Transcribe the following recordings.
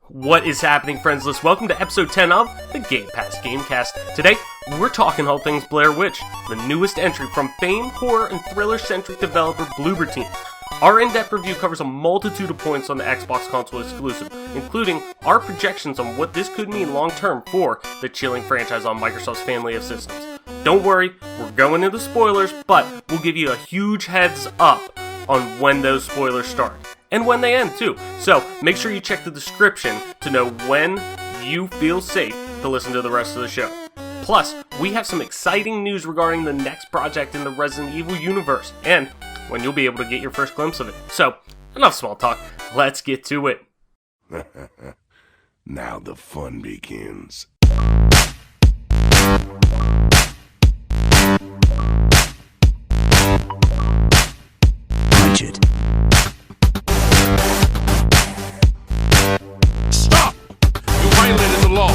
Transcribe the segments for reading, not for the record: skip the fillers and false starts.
What is happening, friends list? Welcome to episode 10 of the Gamecast. Today, we're talking all things Blair Witch, the newest entry from famed horror and thriller-centric developer Bloober Team. Our in-depth review covers a multitude of points on the Xbox console exclusive, including our projections on what this could mean long-term for the chilling franchise on Microsoft's family of systems. Don't worry, we're going into spoilers, but we'll give you a huge heads up on when those spoilers start. And when they end, too. So, make sure you check the description to know when you feel safe to listen to the rest of the show. Plus, we have some exciting news regarding the next project in the Resident Evil universe, and when you'll be able to get your first glimpse of it. So, enough small talk, let's get to it. Now the fun begins. Punch it. Stop! You violated the law.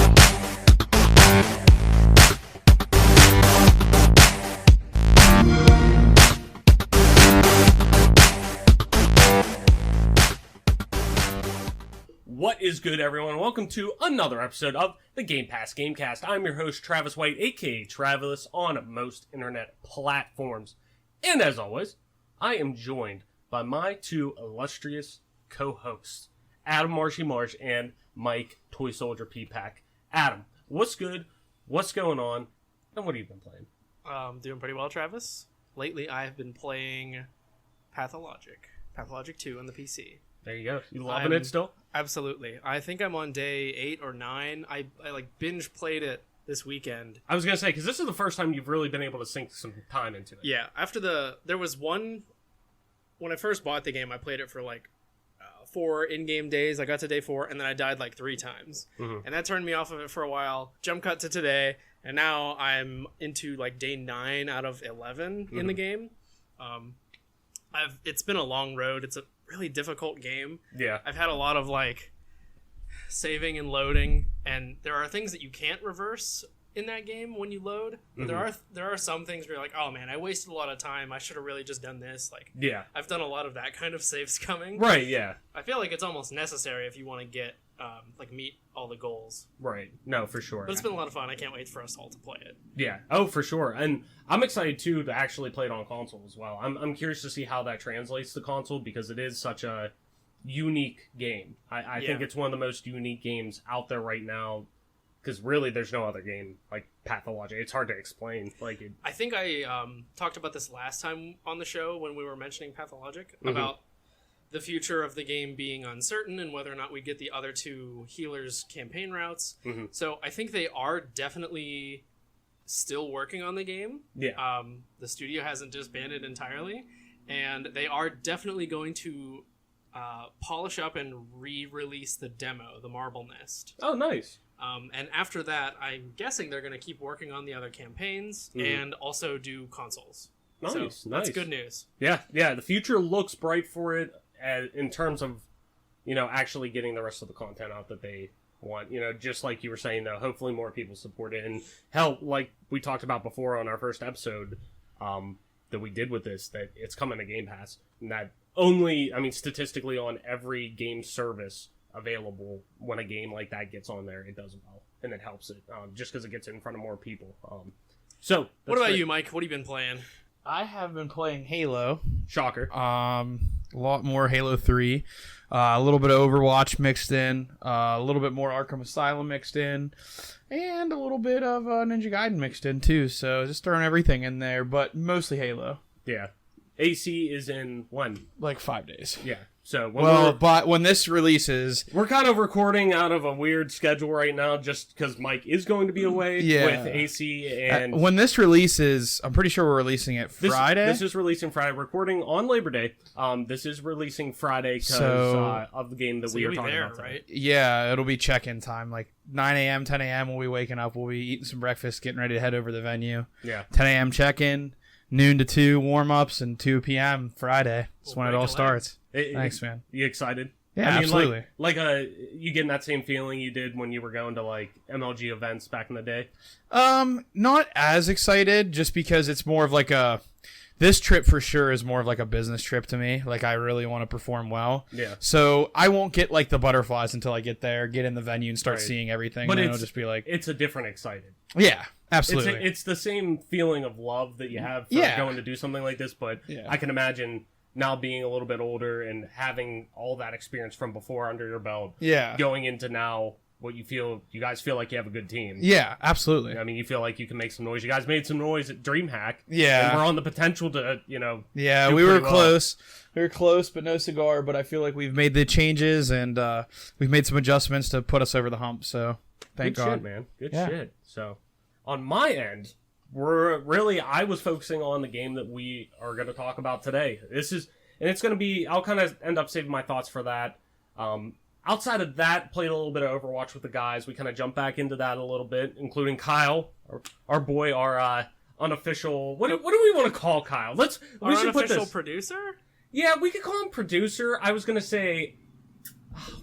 What is good, everyone? Welcome to another episode of the Gamecast. I'm your host, Travis White, aka Travis, on most internet platforms. And as always, I am joined by my two illustrious co-hosts, Adam Marshy Marsh and Mike Toy Soldier P-Pack. Adam, what's good? What's going on? And what have you been playing? Doing pretty well, Travis. Lately, I've been playing Pathologic 2 on the PC. There you go. You loving it still? Absolutely. I think I'm on day 8 or 9. I like binge played it this weekend. I was going to say, because this is the first time you've really been able to sink some time into it. Yeah. There was one, when I first bought the game, I played it for like 4 in-game days. I got to day 4, and then I died like 3 times. Mm-hmm. And that turned me off of it for a while. Jump cut to today, and now I'm into like day 9 out of 11 in the game. It's been a long road. It's a really difficult game. Yeah. I've had a lot of like saving and loading, and there are things that you can't reverse in that game when you load. But there are some things where you're like, oh man, I wasted a lot of time. I should have really just done this. Like, yeah, I've done a lot of that kind of saves coming. Right. Yeah. I feel like it's almost necessary if you want to get meet all the goals. Right. No, for sure. But it's been a lot of fun. I can't wait for us all to play it. Yeah. Oh, for sure. And I'm excited too to actually play it on console as well. I'm curious to see how that translates to console, because it is such a unique game. I think it's one of the most unique games out there right now, because really there's no other game like Pathologic. It's hard to explain. I think I talked about this last time on the show when we were mentioning Pathologic, about the future of the game being uncertain and whether or not we get the other 2 healers campaign routes. So I think they are definitely still working on the game. Yeah. The studio hasn't disbanded entirely, and they are definitely going to polish up and re-release the demo, the Marble Nest. Oh, nice. And after that, I'm guessing they're going to keep working on the other campaigns and also do consoles. Nice, so that's good news. Yeah. The future looks bright for it in terms of, actually getting the rest of the content out that they want. Just like you were saying, though, hopefully more people support it. And hell, like we talked about before on our first episode that we did with this, that it's coming to Game Pass. And that statistically on every game service available, when a game like that gets on there, it does well. And it helps it, just because it gets in front of more people. So, what about you, Mike? What have you been playing? I have been playing Halo. Shocker. A lot more Halo 3. A little bit of Overwatch mixed in. A little bit more Arkham Asylum mixed in. And a little bit of Ninja Gaiden mixed in, too. So just throwing everything in there, but mostly Halo. Yeah. AC is in when? Like 5 days. Yeah. So but when this releases, we're kind of recording out of a weird schedule right now, just because Mike is going to be away with AC. And when this releases, I'm pretty sure we're releasing it Friday. This is releasing Friday. Recording on Labor Day. This is releasing Friday because of the game that we are talking about today. Right? Yeah, it'll be check-in time, like 9 a.m., 10 a.m. We'll be waking up. We'll be eating some breakfast, getting ready to head over to the venue. Yeah. 10 a.m. check-in, noon to 2 warm-ups, and 2 p.m. Friday. That's when it all starts. Thanks, man. You excited? Yeah, I mean, absolutely. You getting that same feeling you did when you were going to like MLG events back in the day? Not as excited, just because it's more of like this trip for sure is more of like a business trip to me. Like, I really want to perform well. Yeah. So I won't get like the butterflies until I get there, get in the venue, and start Right. seeing everything. But and then it's it'll just be like, it's a different excited. yeah, absolutely. It's the same feeling of love that you have for Yeah. going to do something like this, but Yeah. I can imagine now being a little bit older and having all that experience from before under your belt, Yeah. going into now what you guys feel like you have a good team. Yeah, absolutely. I mean, you feel like you can make some noise. You guys made some noise at DreamHack. Yeah. And we're on the potential to, Yeah, do we were pretty well. close. We were close, but no cigar. But I feel like we've made the changes and we've made some adjustments to put us over the hump. So thank Good God. shit, man. Good Yeah. shit. So, on my end, I was focusing on the game that we are going to talk about today. And it's going to be, I'll kind of end up saving my thoughts for that. Outside of that, played a little bit of Overwatch with the guys. We kind of jumped back into that a little bit, including Kyle, our boy, our unofficial. What do we want to call Kyle? We should put unofficial this. producer? Yeah, we could call him producer. I was gonna say,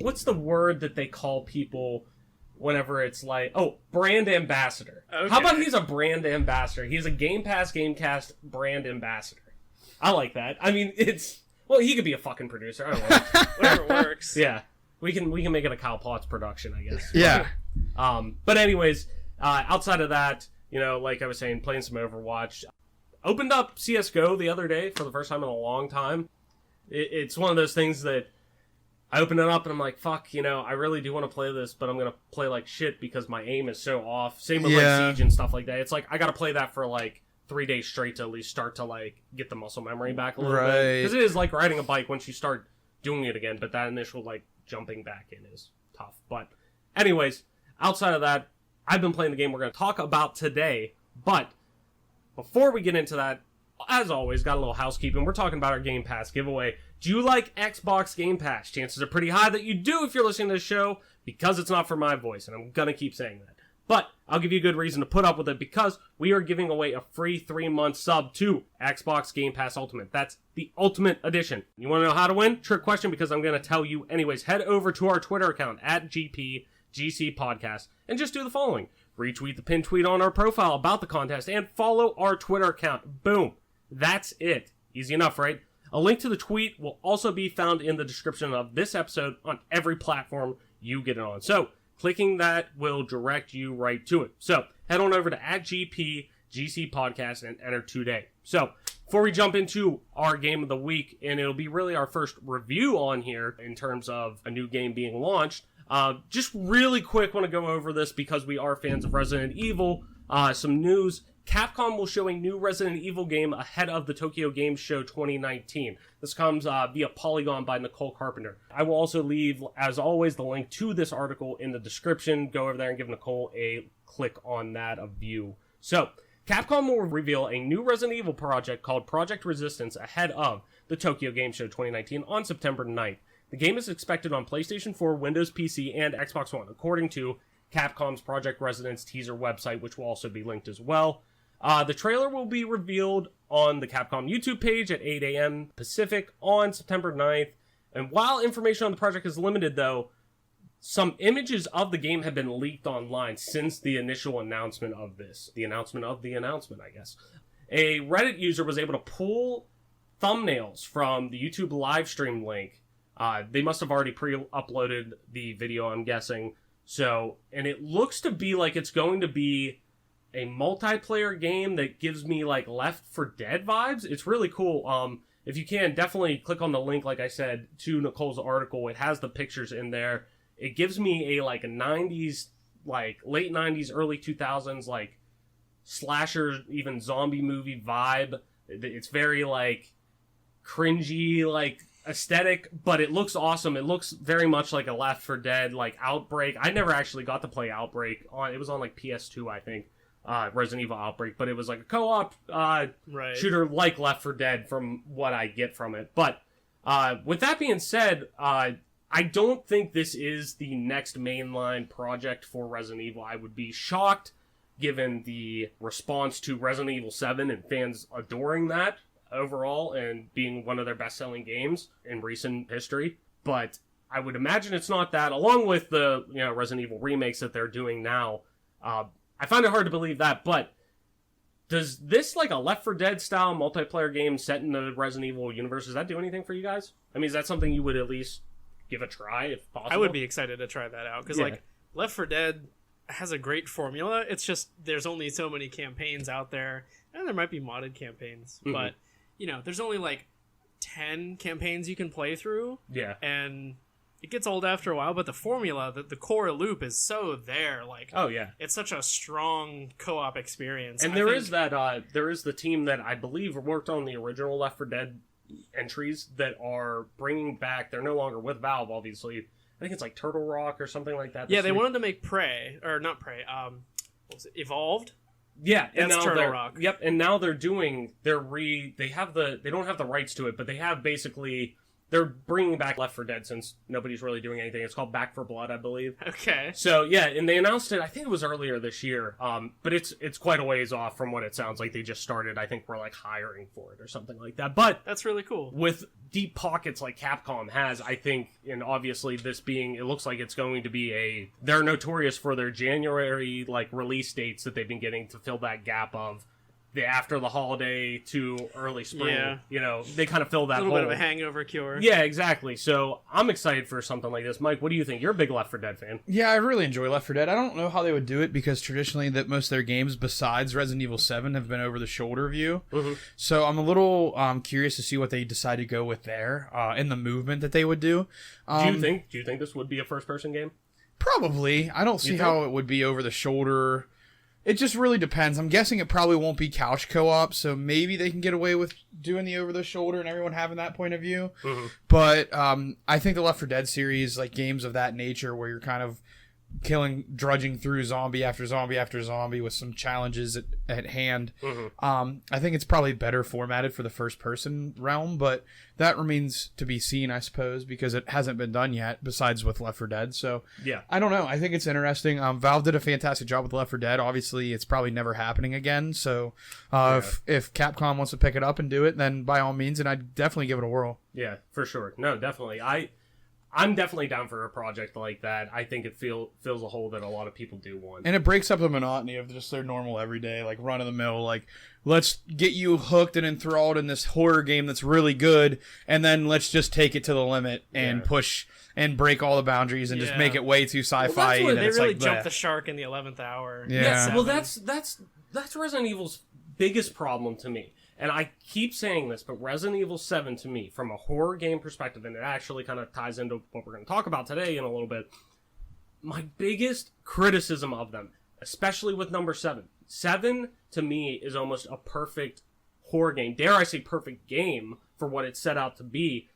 what's the word that they call people whenever it's like, brand ambassador. Okay. How about he's a brand ambassador? He's a Game Pass Gamecast brand ambassador. I like that. I mean, he could be a fucking producer. I don't know. Whatever works. Yeah. We can make it a Kyle Potts production, I guess. Yeah. But anyways, outside of that, like I was saying, playing some Overwatch. Opened up CSGO the other day for the first time in a long time. It's one of those things that I open it up and I'm like, fuck, I really do want to play this, but I'm going to play like shit because my aim is so off. Same with like Siege and stuff like that. It's like, I got to play that for like 3 days straight to at least start to like get the muscle memory back a little bit. Because it is like riding a bike once you start doing it again, but that initial like jumping back in is tough. But anyways, outside of that, I've been playing the game we're going to talk about today. But before we get into that, as always, got a little housekeeping. We're talking about our Game Pass giveaway. Do you like Xbox Game Pass? Chances are pretty high that you do if you're listening to this show, because it's not for my voice, and I'm going to keep saying that. But I'll give you a good reason to put up with it, because we are giving away a free 3-month sub to Xbox Game Pass Ultimate. That's the Ultimate Edition. You want to know how to win? Trick question, because I'm going to tell you anyways. Head over to our Twitter account, @GPGC Podcast, and just do the following. Retweet the pinned tweet on our profile about the contest, and follow our Twitter account. Boom. That's it. Easy enough, right? A link to the tweet will also be found in the description of this episode on every platform you get it on. So, clicking that will direct you right to it. So, head on over to @GPGC Podcast and enter today. So, before we jump into our game of the week, and it'll be really our first review on here in terms of a new game being launched, just really quick want to go over this because we are fans of Resident Evil. Some news. Capcom will show a new Resident Evil game ahead of the Tokyo Game Show 2019. This comes via Polygon by Nicole Carpenter. I will also leave, as always, the link to this article in the description. Go over there and give Nicole a click on that, a view. So, Capcom will reveal a new Resident Evil project called Project Resistance ahead of the Tokyo Game Show 2019 on September 9th. The game is expected on PlayStation 4, Windows PC, and Xbox One, according to Capcom's Project Resistance teaser website, which will also be linked as well. The trailer will be revealed on the Capcom YouTube page at 8 a.m. Pacific on September 9th. And while information on the project is limited, though, some images of the game have been leaked online since the initial announcement of this. The announcement of the announcement, I guess. A Reddit user was able to pull thumbnails from the YouTube live stream link. They must have already pre-uploaded the video, I'm guessing. So, and it looks to be like it's going to be a multiplayer game that gives me like Left 4 Dead vibes. It's really cool. If you can, definitely click on the link, like I said, to Nicole's article. It has the pictures in there. It gives me a like a 90s, like late 90s, early 2000s, like slasher, even zombie movie vibe. It's very like cringy, like aesthetic, but it looks awesome. It looks very much like a Left 4 Dead, like Outbreak. I never actually got to play Outbreak. It was on like PS2, I think. Resident Evil Outbreak, but it was like a co-op shooter like Left 4 Dead from what I get from it. But with that being said, I don't think this is the next mainline project for Resident Evil. I would be shocked given the response to Resident Evil 7 and fans adoring that overall and being one of their best-selling games in recent history. But I would imagine it's not that, along with the Resident Evil remakes that they're doing now. I find it hard to believe that, but does this, like, a Left 4 Dead style multiplayer game set in the Resident Evil universe, does that do anything for you guys? I mean, is that something you would at least give a try, if possible? I would be excited to try that out, because, like, Left 4 Dead has a great formula. It's just, there's only so many campaigns out there, and there might be modded campaigns, but, there's only, like, 10 campaigns you can play through. Yeah. And it gets old after a while, but the formula, the core loop is so there. Like, oh yeah, it's such a strong co-op experience. And there is the team that I believe worked on the original Left 4 Dead entries that are bringing back. They're no longer with Valve, obviously. I think it's like Turtle Rock or something like that. Yeah, they wanted to make Prey, or not Prey. What was it? Evolved. Yeah, and that's Turtle Rock. Yep, and now they're doing they don't have the rights to it, but they have basically. They're bringing back Left 4 Dead since nobody's really doing anything. It's called Back 4 Blood, I believe. Okay. So, yeah, and they announced it, I think it was earlier this year, but it's quite a ways off from what it sounds like. They just started, I think we're, like, hiring for it or something like that. But that's really cool. With deep pockets like Capcom has, I think, and obviously this being, it looks like it's going to be they're notorious for their January, like, release dates that they've been getting to fill that gap of after the holiday to early spring. Yeah. They kind of fill that hole. A little bit of a hangover cure. Yeah, exactly. So I'm excited for something like this. Mike, what do you think? You're a big Left 4 Dead fan. Yeah, I really enjoy Left 4 Dead. I don't know how they would do it because traditionally that most of their games besides Resident Evil 7 have been over the shoulder view. Mm-hmm. So I'm a little curious to see what they decide to go with there in the movement that they would do. Do you think this would be a first person game? Probably. I don't see how it would be over the shoulder. It just really depends. I'm guessing it probably won't be couch co-op, so maybe they can get away with doing the over-the-shoulder and everyone having that point of view. Mm-hmm. But I think the Left 4 Dead series, like games of that nature where you're kind of drudging through zombie after zombie after zombie with some challenges at hand. Mm-hmm. I think it's probably better formatted for the first-person realm, but that remains to be seen, I suppose, because it hasn't been done yet, besides with Left 4 Dead. So, yeah, I don't know. I think it's interesting. Valve did a fantastic job with Left 4 Dead. Obviously, it's probably never happening again. So, if Capcom wants to pick it up and do it, then by all means, and I'd definitely give it a whirl. Yeah, for sure. No, definitely. I'm definitely down for a project like that. I think it fills a hole that a lot of people do want. And it breaks up the monotony of just their normal everyday, like run-of-the-mill, like, let's get you hooked and enthralled in this horror game that's really good, and then let's just take it to the limit and push and break all the boundaries and just make it way too sci-fi. Well, they really jumped the shark in the 11th hour. Yeah. Yes, well, that's Resident Evil's biggest problem to me. And I keep saying this, but Resident Evil 7 to me, from a horror game perspective, and it actually kind of ties into what we're going to talk about today in a little bit, my biggest criticism of them, especially with number 7. 7, to me, is almost a perfect horror game. Dare I say perfect game for what it set out to be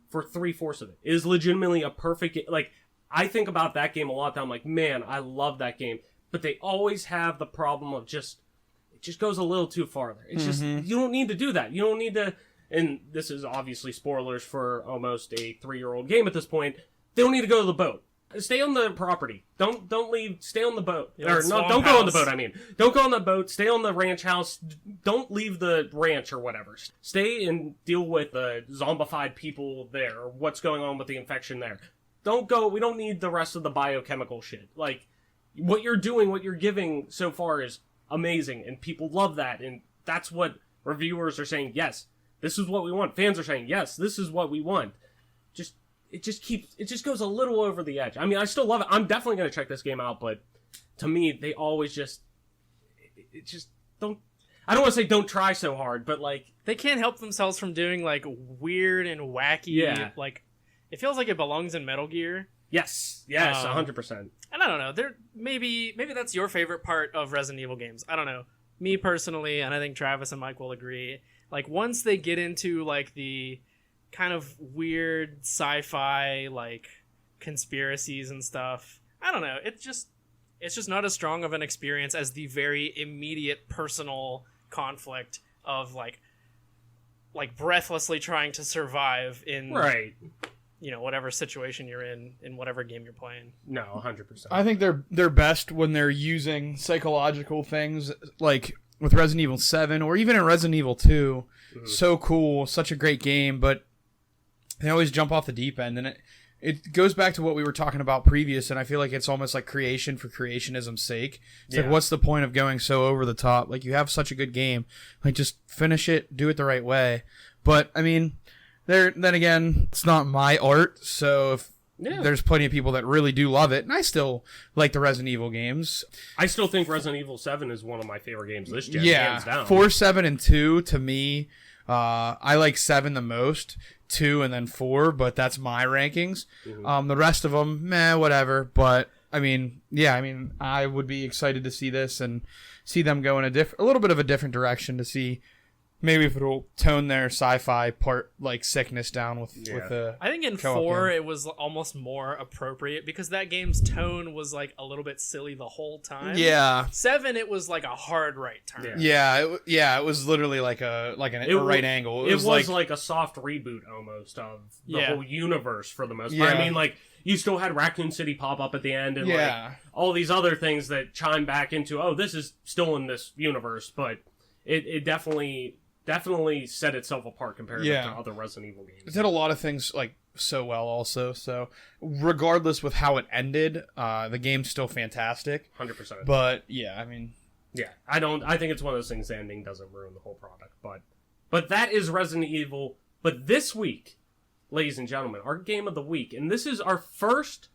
for 3/4 of it. It is legitimately a perfect game. Like, I think about that game a lot, that I'm like, man, I love that game. But they always have the problem of it just goes a little too far there. It's just, you don't need to do that. You don't need to, and this is obviously spoilers for almost a 3-year-old game at this point. They don't need to go to the boat. Stay on the property. Don't leave. Stay on the boat. Or no, don't go on the boat, I mean. Don't go on the boat. Stay on the ranch house. Don't leave the ranch or whatever. Stay and deal with the zombified people there, or what's going on with the infection there. Don't go. We don't need the rest of the biochemical shit. Like, what you're doing, what you're giving so far is amazing, and people love that, and that's what reviewers are saying. Yes, this is what we want. Fans are saying, yes, this is what we want. It just goes a little over the edge. I mean, I still love it. I'm definitely going to check this game out, but to me, they always just don't. I don't want to say don't try so hard, but like, they can't help themselves from doing like weird and wacky. Like, it feels like it belongs in Metal Gear. Yes, 100%. And I don't know, maybe that's your favorite part of Resident Evil games. I don't know. Me personally, and I think Travis and Mike will agree, like, once they get into like the kind of weird sci-fi, like, conspiracies and stuff, I don't know, it's just not as strong of an experience as the very immediate personal conflict of like breathlessly trying to survive in whatever situation you're in whatever game you're playing. No, 100%. I think they're best when they're using psychological things, like with Resident Evil 7 or even in Resident Evil 2. Mm-hmm. So cool, such a great game, but they always jump off the deep end, and it goes back to what we were talking about previous, and I feel like it's almost like creation for creationism's sake. It's like, what's the point of going so over the top? Like, you have such a good game, like, just finish it, do it the right way. But I mean, then again, it's not my art, so if there's plenty of people that really do love it, and I still like the Resident Evil games. I still think Resident Evil 7 is one of my favorite games this gen, Yeah, hands down. 4, 7, and 2 to me, I like 7 the most, 2 and then 4, but that's my rankings. The rest of them, whatever. But I mean, I would be excited to see this and see them go in a little bit of a different direction, to see maybe if it'll tone their sci-fi part, like, sickness down with the. I think in 4 it was almost more appropriate because that game's tone was like a little bit silly the whole time. Yeah. 7, it was like a hard right turn. Yeah, it was literally like a right angle. It was like a soft reboot almost of the whole universe for the most part. I mean, like, you still had Raccoon City pop up at the end and like all these other things that chime back into, oh, this is still in this universe, but it definitely set itself apart compared to other Resident Evil games. It did a lot of things like so well also. So regardless with how it ended, the game's still fantastic. 100%. But yeah, I mean, I think it's one of those things, the ending doesn't ruin the whole product, but that is Resident Evil. But this week, ladies and gentlemen, our game of the week, and this is our first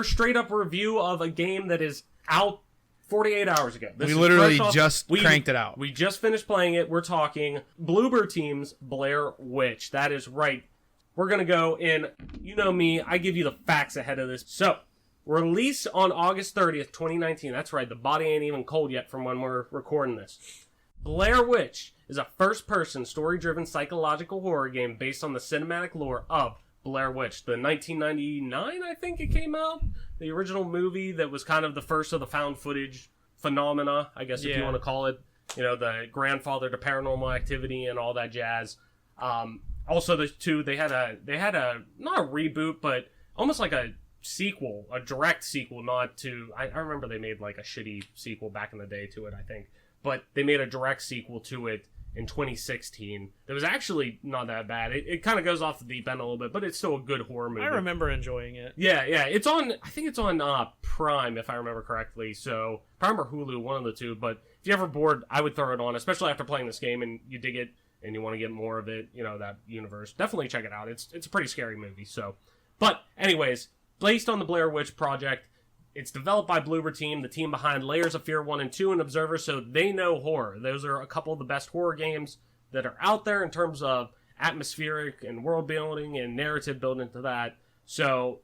straight up review of a game that is out 48 hours ago. We literally just cranked it out. We just finished playing it. We're talking Bloober Team's Blair Witch. That is right. We're going to go in, you know me, I give you the facts ahead of this. So, release on August 30th, 2019. That's right, the body ain't even cold yet from when we're recording this. Blair Witch is a first-person, story-driven psychological horror game based on the cinematic lore of Blair Witch. The 1999, I think it came out. The original movie that was kind of the first of the found footage phenomena, I guess if you want to call it. You know, the grandfather to Paranormal Activity and all that jazz. Also, the two, they had a not a reboot, but almost like a sequel, a direct sequel, not to, I remember they made like a shitty sequel back in the day to it, I think. But they made a direct sequel to it in 2016. That was actually not that bad. It kind of goes off the deep end a little bit, but it's still a good horror movie. I remember enjoying it. Yeah. It's on, I think it's on Prime, if I remember correctly. So, Prime or Hulu, one of the two. But if you're ever bored, I would throw it on, especially after playing this game and you dig it and you want to get more of it, you know, that universe. Definitely check it out. It's a pretty scary movie. So, but anyways, based on the Blair Witch Project, it's developed by Bloober Team, the team behind Layers of Fear 1 and 2 and Observer, so they know horror. Those are a couple of the best horror games that are out there in terms of atmospheric and world building and narrative building into that. So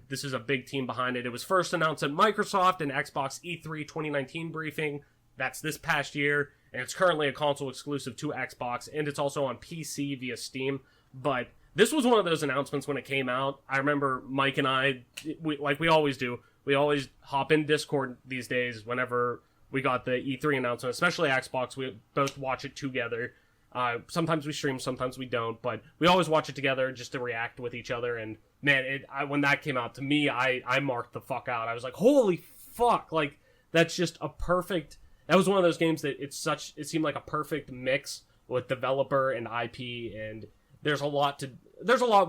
this is a big team behind it. It was first announced at Microsoft and Xbox E3 2019 briefing. That's this past year, and it's currently a console exclusive to Xbox, and it's also on PC via Steam. But this was one of those announcements when it came out. I remember Mike and I, like we always do, we always hop in Discord these days whenever we got the E3 announcement, especially Xbox. We both watch it together. Sometimes we stream, sometimes we don't, but we always watch it together just to react with each other. And man, when that came out, to me, I marked the fuck out. I was like, holy fuck! Like, that's just a perfect. That was one of those games that it seemed like a perfect mix with developer and IP, and there's a lot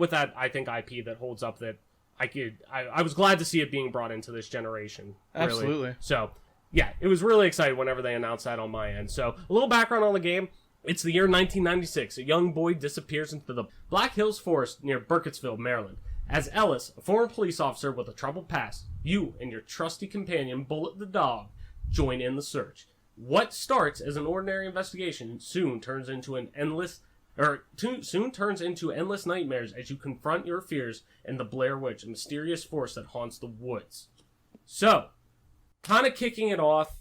with that, I think, IP that holds up that I was glad to see it being brought into this generation. Really. Absolutely. So, yeah, it was really exciting whenever they announced that on my end. So, a little background on the game. It's the year 1996. A young boy disappears into the Black Hills Forest near Burkittsville, Maryland. As Ellis, a former police officer with a troubled past, you and your trusty companion, Bullet the dog, join in the search. What starts as an ordinary investigation soon turns into endless nightmares as you confront your fears and the Blair Witch, a mysterious force that haunts the woods. So, kind of kicking it off,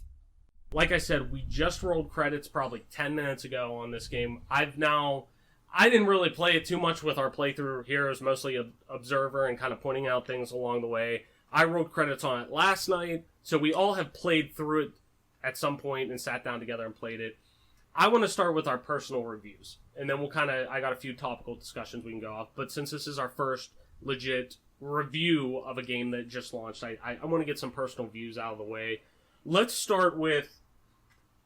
like I said, we just rolled credits probably 10 minutes ago on this game. I didn't really play it too much with our playthrough here. It was mostly an observer and kind of pointing out things along the way. I rolled credits on it last night, so we all have played through it at some point and sat down together and played it. I want to start with our personal reviews, and then I got a few topical discussions we can go off, but since this is our first legit review of a game that just launched, I want to get some personal views out of the way. Let's start with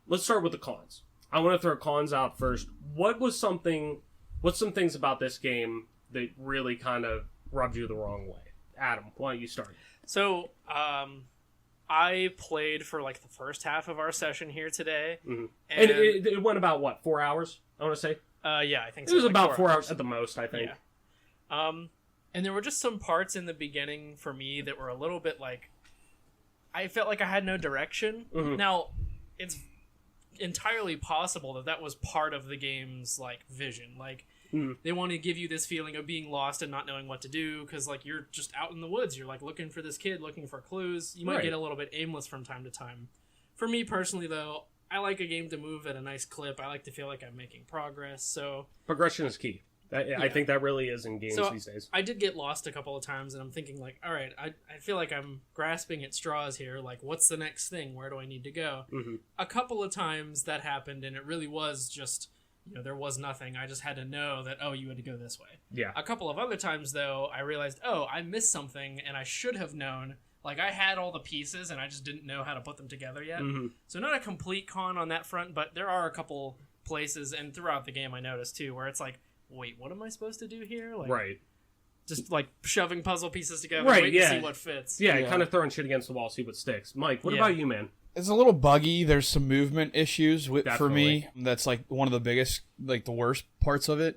the cons. I want to throw cons out first. What's some things about this game that really kind of rubbed you the wrong way? Adam, why don't you start? So, I played for like the first half of our session here today. Mm-hmm. And it went about, what, 4 hours, I want to say? Yeah, I think so. It was like about 4 hours at the most, I think. Yeah. And there were just some parts in the beginning for me that were a little bit like, I felt like I had no direction. Mm-hmm. Now, it's entirely possible that that was part of the game's like vision. Like, they want to give you this feeling of being lost and not knowing what to do because, like, you're just out in the woods. You're, like, looking for this kid, looking for clues. You might get a little bit aimless from time to time. For me personally, though, I like a game to move at a nice clip. I like to feel like I'm making progress. So progression is key. I think that really is in games these days. I did get lost a couple of times, and I'm thinking, like, all right, I feel like I'm grasping at straws here. Like, what's the next thing? Where do I need to go? Mm-hmm. A couple of times that happened, and it really was just... there was nothing. I just had to know that, you had to go this way. Yeah. A couple of other times, though, I realized, I missed something, and I should have known. Like, I had all the pieces, and I just didn't know how to put them together yet. Mm-hmm. So not a complete con on that front, but there are a couple places, and throughout the game I noticed, too, where it's like, wait, what am I supposed to do here? Like, right. Just, like, shoving puzzle pieces together, waiting to see what fits. Yeah, kind of throwing shit against the wall, see what sticks. Mike, what about you, man? It's a little buggy. There's some movement issues for me. That's like one of the biggest, like the worst parts of it.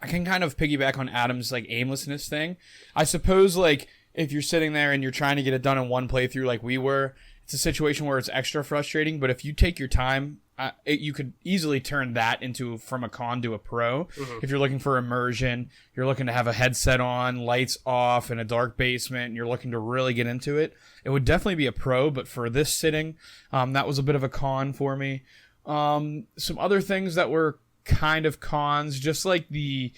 I can kind of piggyback on Adam's like aimlessness thing. I suppose like if you're sitting there and you're trying to get it done in one playthrough like we were, it's a situation where it's extra frustrating. But if you take your time, you could easily turn that into from a con to a pro. Mm-hmm. If you're looking for immersion, you're looking to have a headset on, lights off in a dark basement, and you're looking to really get into it, it would definitely be a pro. But for this sitting, that was a bit of a con for me. Some other things that were kind of cons, just like the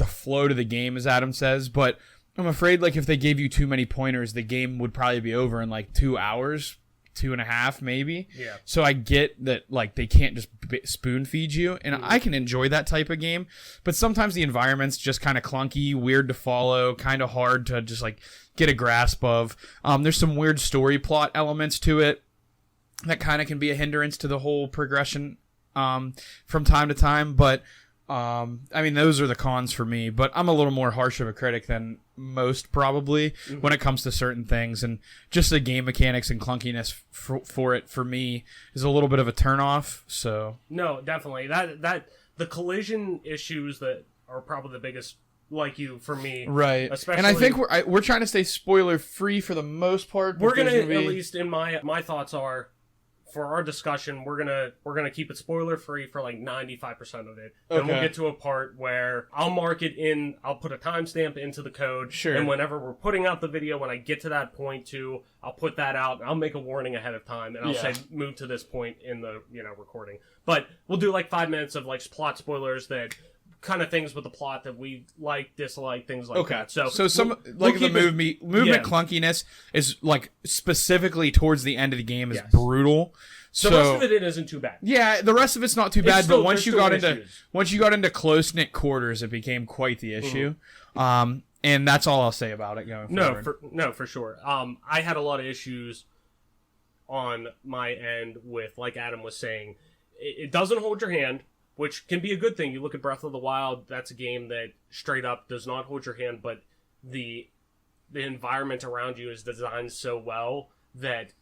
flow to the game, as Adam says. But I'm afraid like if they gave you too many pointers, the game would probably be over in like 2 hours. 2.5 maybe. Yeah. So I get that like they can't just spoon feed you, and I can enjoy that type of game, but sometimes the environment's just kind of clunky, weird to follow, kind of hard to just like get a grasp of. There's some weird story plot elements to it that kind of can be a hindrance to the whole progression from time to time, but I mean, those are the cons for me, but I'm a little more harsh of a critic than most probably when it comes to certain things, and just the game mechanics and clunkiness for it for me is a little bit of a turnoff. So no, definitely that the collision issues that are probably the biggest, like you, for me, right? Especially, and I think we're trying to stay spoiler free for the most part. We're gonna at least in my thoughts are. For our discussion, we're gonna keep it spoiler free for like 95% of it. Okay. And we'll get to a part where I'll mark it in. I'll put a timestamp into the code. Sure. And whenever we're putting out the video, when I get to that point too, I'll put that out. I'll make a warning ahead of time, and I'll say move to this point in the recording. But we'll do like 5 minutes of like plot spoilers that. Kind of things with the plot that we like, dislike, things like that. So some the movement clunkiness is like specifically towards the end of the game is brutal. The rest of it isn't too bad. Yeah, the rest of it's not too bad. But once you got into close knit quarters, it became quite the issue. And that's all I'll say about it going forward. For sure. I had a lot of issues on my end with, like Adam was saying, it doesn't hold your hand. Which can be a good thing. You look at Breath of the Wild, that's a game that straight up does not hold your hand, but the environment around you is designed so well that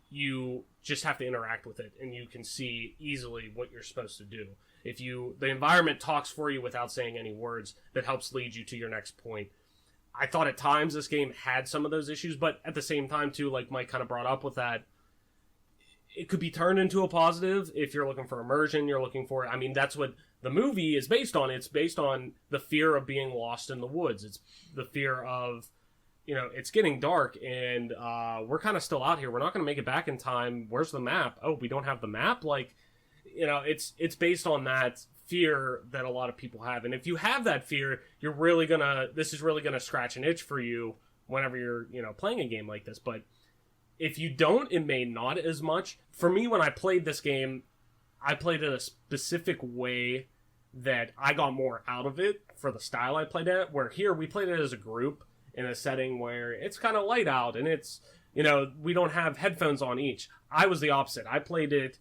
you just have to interact with it, and you can see easily what you're supposed to do. The environment talks for you without saying any words, that helps lead you to your next point. I thought at times this game had some of those issues, but at the same time too, like Mike kind of brought up with that, it could be turned into a positive if you're looking for immersion, you're looking for... I mean, that's what the movie is based on. It's based on the fear of being lost in the woods. It's the fear of, it's getting dark, and we're kind of still out here. We're not going to make it back in time. Where's the map? Oh, we don't have the map? Like, it's based on that fear that a lot of people have. And if you have that fear, this is really going to scratch an itch for you whenever you're, playing a game like this. But... if you don't, it may not as much. For me, when I played this game, I played it a specific way that I got more out of it for the style I played at, where here we played it as a group in a setting where it's kind of light out and it's, we don't have headphones on each. I was the opposite. I played it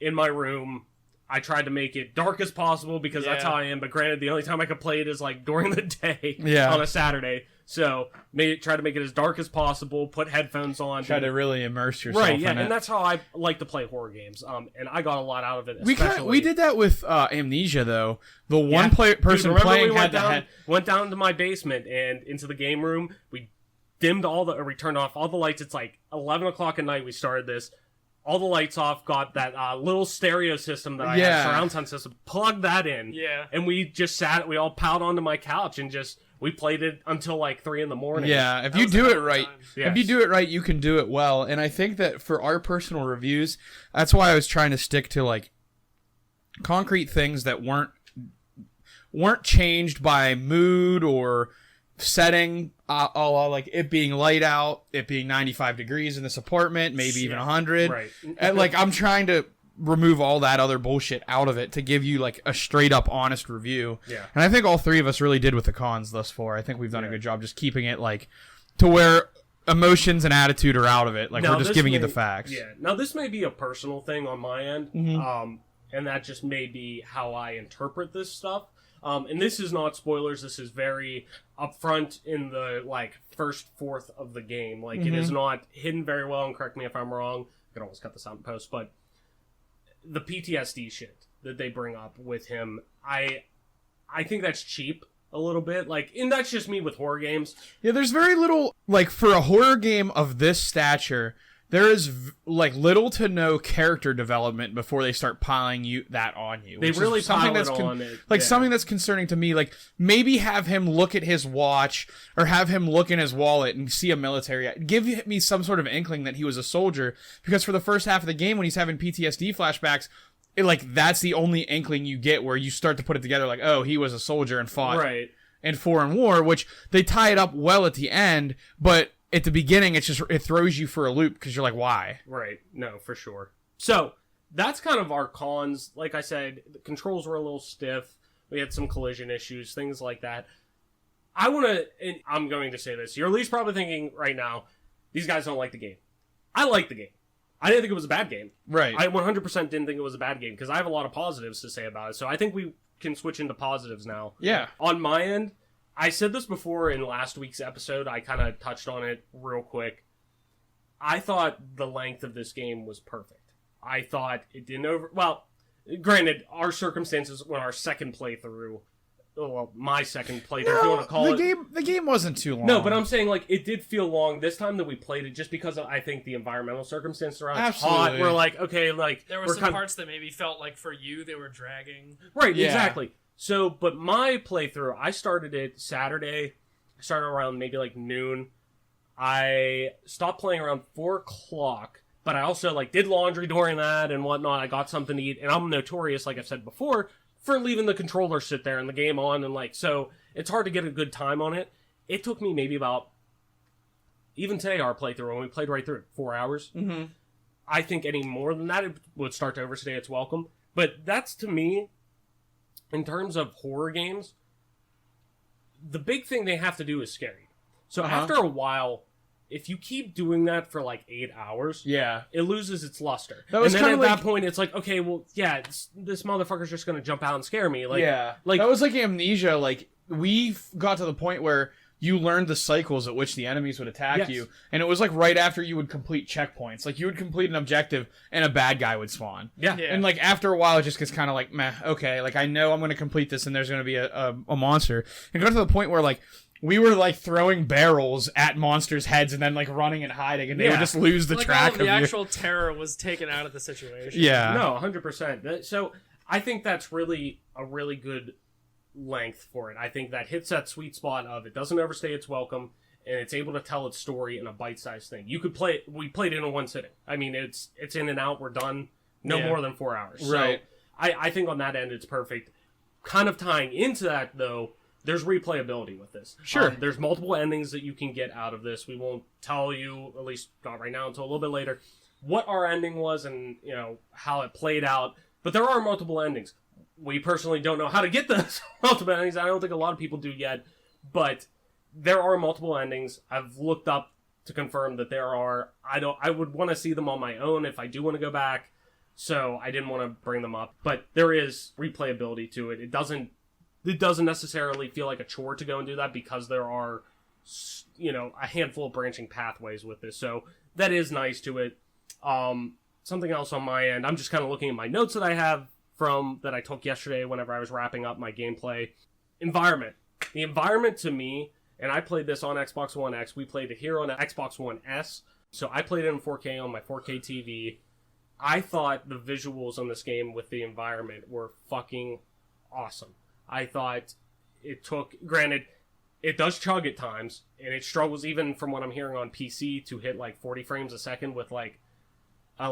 in my room I tried to make it dark as possible because that's how I am. But granted, the only time I could play it is like during the day on a Saturday. So try to make it as dark as possible. Put headphones on. Try to really immerse yourself. Right. Yeah, in it. and that's how I like to play horror games. And I got a lot out of it. We did that with Amnesia though. The one person Dude, playing went down to my basement and into the game room. We we turned off all the lights. It's like 11 o'clock at night. We started this. All the lights off, got that little stereo system that I had, surround sound system, plugged that in. Yeah. And we just we all piled onto my couch and we played it until like 3 in the morning. Yeah, if you do it right, you can do it well. And I think that for our personal reviews, that's why I was trying to stick to like concrete things that weren't changed by mood or setting, like it being light out, it being 95 degrees in this apartment, maybe even 100. Right. And like I'm trying to remove all that other bullshit out of it to give you like a straight up honest review. Yeah. And I think all three of us really did with the cons thus far. I think we've done a good job just keeping it like to where emotions and attitude are out of it. Like we're just giving you the facts. Yeah. Now this may be a personal thing on my end. And that just may be how I interpret this stuff. And this is not spoilers. This is very upfront in the like first fourth of the game. Like it is not hidden very well. And correct me if I'm wrong. I can always cut this out in post. But the PTSD shit that they bring up with him, I think that's cheap a little bit. Like, and that's just me with horror games. Yeah, there's very little like for a horror game of this stature. There is like little to no character development before they start piling that on you. They really pile it on it. Like something that's concerning to me. Like maybe have him look at his watch or have him look in his wallet and see a military. Give me some sort of inkling that he was a soldier. Because for the first half of the game, when he's having PTSD flashbacks, that's the only inkling you get where you start to put it together. Like, oh, he was a soldier and fought in foreign war, which they tie it up well at the end, but at the beginning, it throws you for a loop because you're like, why? Right. No, for sure. So that's kind of our cons. Like I said, the controls were a little stiff. We had some collision issues, things like that. I'm going to say this. You're at least probably thinking right now, these guys don't like the game. I like the game. I didn't think it was a bad game. Right. I 100% didn't think it was a bad game because I have a lot of positives to say about it. So I think we can switch into positives now. Yeah. On my end, I said this before in last week's episode. I kind of touched on it real quick. I thought the length of this game was perfect. I thought it didn't granted, our circumstances when our second playthrough, my second playthrough, if you want to call it. The game wasn't too long. No, but I'm saying, like, it did feel long this time that we played it just because I think the environmental circumstances around it's hot. We're like, okay, like... There were some parts that maybe felt like for you they were dragging. Right, exactly. So, but my playthrough, I started it Saturday. I started around maybe like noon. I stopped playing around 4 o'clock, but I also like did laundry during that and whatnot. I got something to eat, and I'm notorious, like I've said before, for leaving the controller sit there and the game on, and like, so it's hard to get a good time on it. It took me maybe about, even today, our playthrough, when we played right through it, 4 hours. Mm-hmm. I think any more than that, it would start to overstay its welcome. But that's, to me, in terms of horror games, the big thing they have to do is scary. So after a while, if you keep doing that for like 8 hours, it loses its luster. And then at that point, it's like, okay, well, this motherfucker's just going to jump out and scare me. Like, like that was like Amnesia. Like we got to the point where you learned the cycles at which the enemies would attack you, and it was like right after you would complete checkpoints. Like you would complete an objective, and a bad guy would spawn. And like after a while, it just gets kind of like, meh, okay, like I know I'm going to complete this, and there's going to be a monster. And got to the point where like we were like throwing barrels at monsters' heads and then like running and hiding, and they would just lose the track of you. The actual terror was taken out of the situation. Yeah, no, 100%. So I think that's really a really good length for it. I think that hits that sweet spot of it doesn't overstay its welcome, and it's able to tell its story in a bite-sized thing. You could play it. We played it in one sitting. I mean, it's in and out. We're done. No more than 4 hours. Right. So I think on that end, it's perfect. Kind of tying into that, though, there's replayability with this. Sure. There's multiple endings that you can get out of this. We won't tell you, at least not right now, until a little bit later, what our ending was and how it played out. But there are multiple endings. We personally don't know how to get those multiple endings. I don't think a lot of people do yet, but there are multiple endings. I've looked up to confirm that there are. I would want to see them on my own if I do want to go back. so I didn't want to bring them up. But there is replayability to it. It doesn't necessarily feel like a chore to go and do that because there are, a handful of branching pathways with this. So that is nice to it. Something else on my end, I'm just kind of looking at my notes that I have that I took yesterday whenever I was wrapping up my gameplay. Environment. The environment to me, and I played this on Xbox One X. We played it here on Xbox One S. So I played it in 4K on my 4K TV. I thought the visuals on this game with the environment were fucking awesome. I thought granted, it does chug at times, and it struggles even from what I'm hearing on PC to hit like 40 frames a second with like a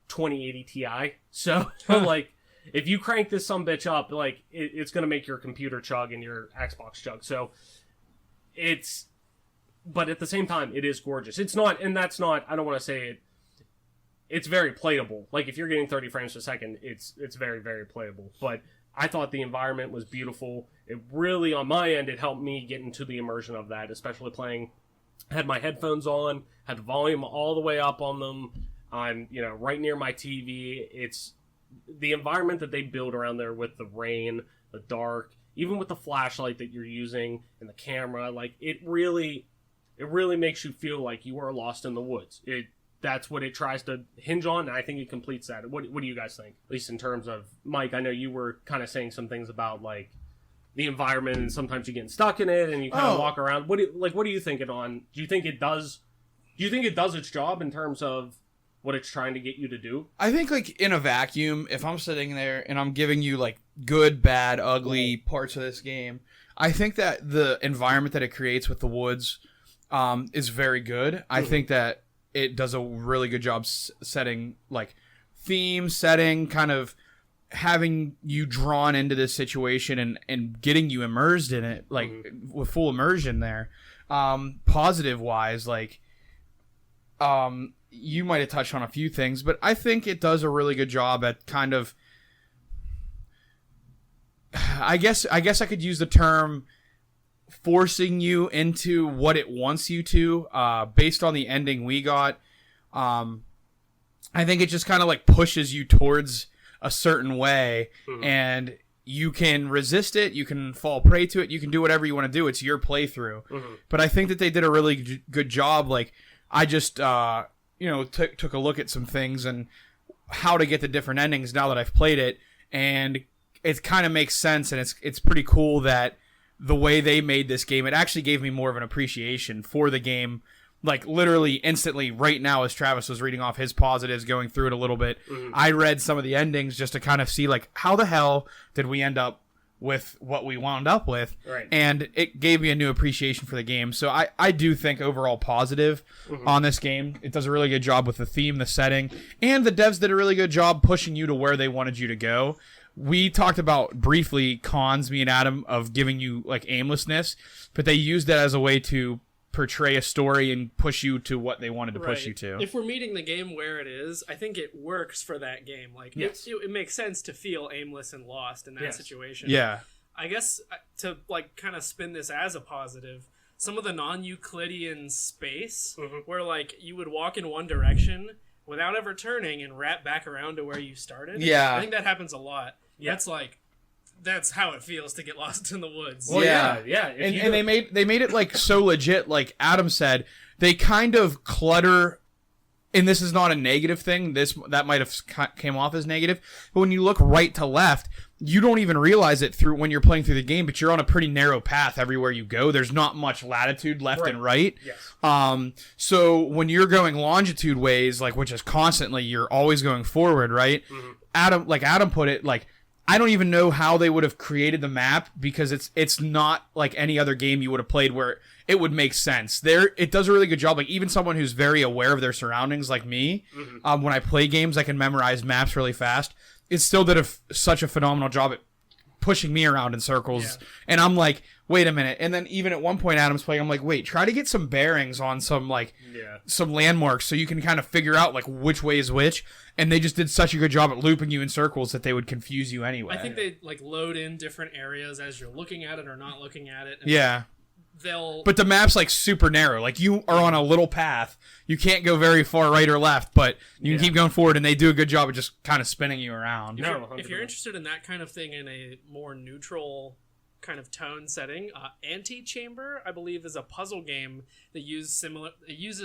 2080 Ti. So like, if you crank this sumbitch up, like it's gonna make your computer chug and your Xbox chug. So but at the same time, it is gorgeous. It's not, and that's not, I don't want to say it, it's very playable. Like, if you're getting 30 frames per second, it's very, very playable. But I thought the environment was beautiful. It really, on my end, it helped me get into the immersion of that, especially playing, had my headphones on, had the volume all the way up on them. I'm, right near my TV. It's the environment that they build around there with the rain, the dark, even with the flashlight that you're using and the camera, like, it really makes you feel like you are lost in the woods. That's what it tries to hinge on, and I think it completes that. What do you guys think? At least in terms of, Mike, I know you were kind of saying some things about, like, the environment, and sometimes you get stuck in it, and you kind of walk around. What are you thinking on? Do you think it does its job in terms of what it's trying to get you to do? I think, like, in a vacuum, if I'm sitting there and I'm giving you, like, good, bad, ugly parts of this game, I think that the environment that it creates with the woods is very good. I think that it does a really good job setting, like, theme setting, kind of having you drawn into this situation and getting you immersed in it, like, with full immersion there. Positive-wise, like, you might have touched on a few things, but I think it does a really good job at kind of, I guess I could use the term forcing you into what it wants you to, based on the ending we got. I think it just kind of like pushes you towards a certain way, and you can resist it, you can fall prey to it, you can do whatever you want to do. It's your playthrough. But I think that they did a really good job. Like, I just, took a look at some things and how to get the different endings now that I've played it, and it kind of makes sense, and it's pretty cool that the way they made this game, it actually gave me more of an appreciation for the game, like, literally instantly right now as Travis was reading off his positives, going through it a little bit. I read some of the endings just to kind of see, like, how the hell did we end up with what we wound up with? Right. And it gave me a new appreciation for the game. So I do think overall positive on this game. It does a really good job with the theme, the setting, and the devs did a really good job pushing you to where they wanted you to go. We talked about briefly cons, me and Adam, of giving you, like, aimlessness, but they used that as a way to portray a story and push you to what they wanted to push you to. If we're meeting the game where it is, I think it works for that game. Like, it makes sense to feel aimless and lost in that situation. Yeah. I guess to, like, kind of spin this as a positive, some of the non-Euclidean space where, like, you would walk in one direction without ever turning and wrap back around to where you started. Yeah. I think that happens a lot. Yeah. That's how it feels to get lost in the woods. Well, yeah. And they made it, like, so legit. Like Adam said, they kind of clutter, and this is not a negative thing. That might have came off as negative, but when you look right to left, you don't even realize it when you're playing through the game. But you're on a pretty narrow path everywhere you go. There's not much latitude left and right. Yes. So when you're going longitude ways, like, which is constantly, you're always going forward, right? Adam put it, like, I don't even know how they would have created the map, because it's not like any other game you would have played where it would make sense. It does a really good job. Like, even someone who's very aware of their surroundings, like me, when I play games, I can memorize maps really fast. It still did such a phenomenal job at pushing me around in circles. And I'm like, wait a minute. And then even at one point, Adam's playing, I'm like, wait, try to get some bearings on some, like, some landmarks so you can kind of figure out, like, which way is which. And they just did such a good job at looping you in circles that they would confuse you anyway. I think they, like, load in different areas as you're looking at it or not looking at it. And But the map's like super narrow. Like you are on a little path. You can't go very far right or left, but you can keep going forward, and they do a good job of just kind of spinning you around. If you're interested in that kind of thing in a more neutral kind of tone setting, Antechamber, I believe, is a puzzle game that uses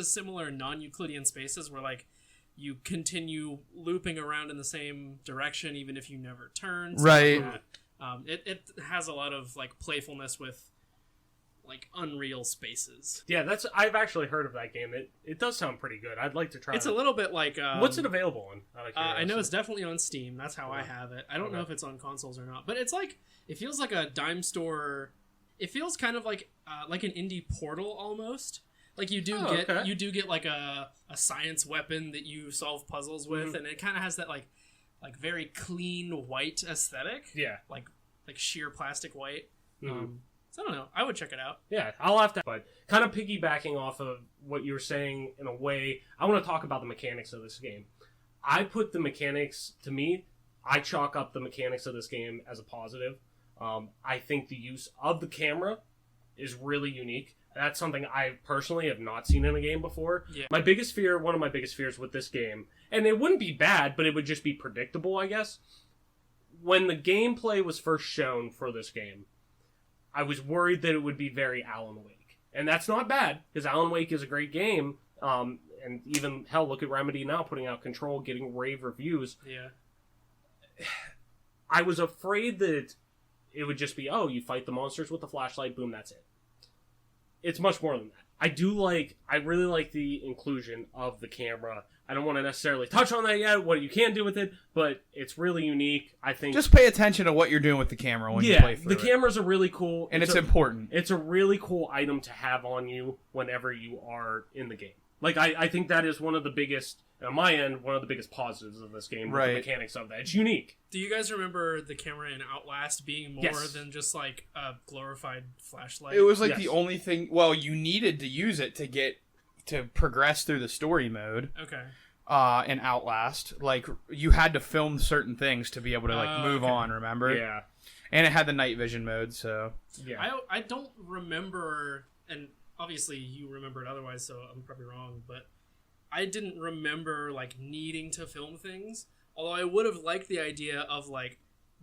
similar non-Euclidean spaces where like you continue looping around in the same direction even if you never turn. Right. It has a lot of like playfulness with like unreal spaces. Yeah, I've actually heard of that game. It does sound pretty good. I'd like to try it. It's a little bit like... what's it available on? I know it's definitely on Steam. That's how I have it. I don't know if it's on consoles or not. But it's like... It feels like a dime store... It feels kind of like an indie Portal almost. Like you do get like a science weapon that you solve puzzles with, and it kind of has that like very clean white aesthetic. Yeah. Like sheer plastic white. So I don't know. I would check it out. Yeah, I'll have to. But kind of piggybacking off of what you were saying in a way, I want to talk about the mechanics of this game. I put the mechanics, to me, I chalk up the mechanics of this game as a positive. I think the use of the camera is really unique. That's something I personally have not seen in a game before. Yeah. One of my biggest fears with this game, and it wouldn't be bad, but it would just be predictable, I guess. When the gameplay was first shown for this game, I was worried that it would be very Alan Wake. And that's not bad, because Alan Wake is a great game. And even, hell, look at Remedy now putting out Control, getting rave reviews. Yeah. I was afraid that it would just be, you fight the monsters with the flashlight, boom, that's it. It's much more than that. I really like the inclusion of the camera. I don't want to necessarily touch on that yet, what you can do with it, but it's really unique. I think just pay attention to what you're doing with the camera when you play through it. The cameras are really cool. And it's important. It's a really cool item to have on you whenever you are in the game. Like, I think that is one of the biggest, on my end, one of the biggest positives of this game, right. The mechanics of that. It's unique. Do you guys remember the camera in Outlast being more than just, like, a glorified flashlight? It was, like, the only thing... Well, you needed to use it to progress through the story mode. Okay. In Outlast. Like, you had to film certain things to be able to, move on, remember? Yeah. And it had the night vision mode, so... Yeah. I don't remember... And obviously you remember it otherwise, so I'm probably wrong, but I didn't remember, like, needing to film things. Although I would have liked the idea of, like,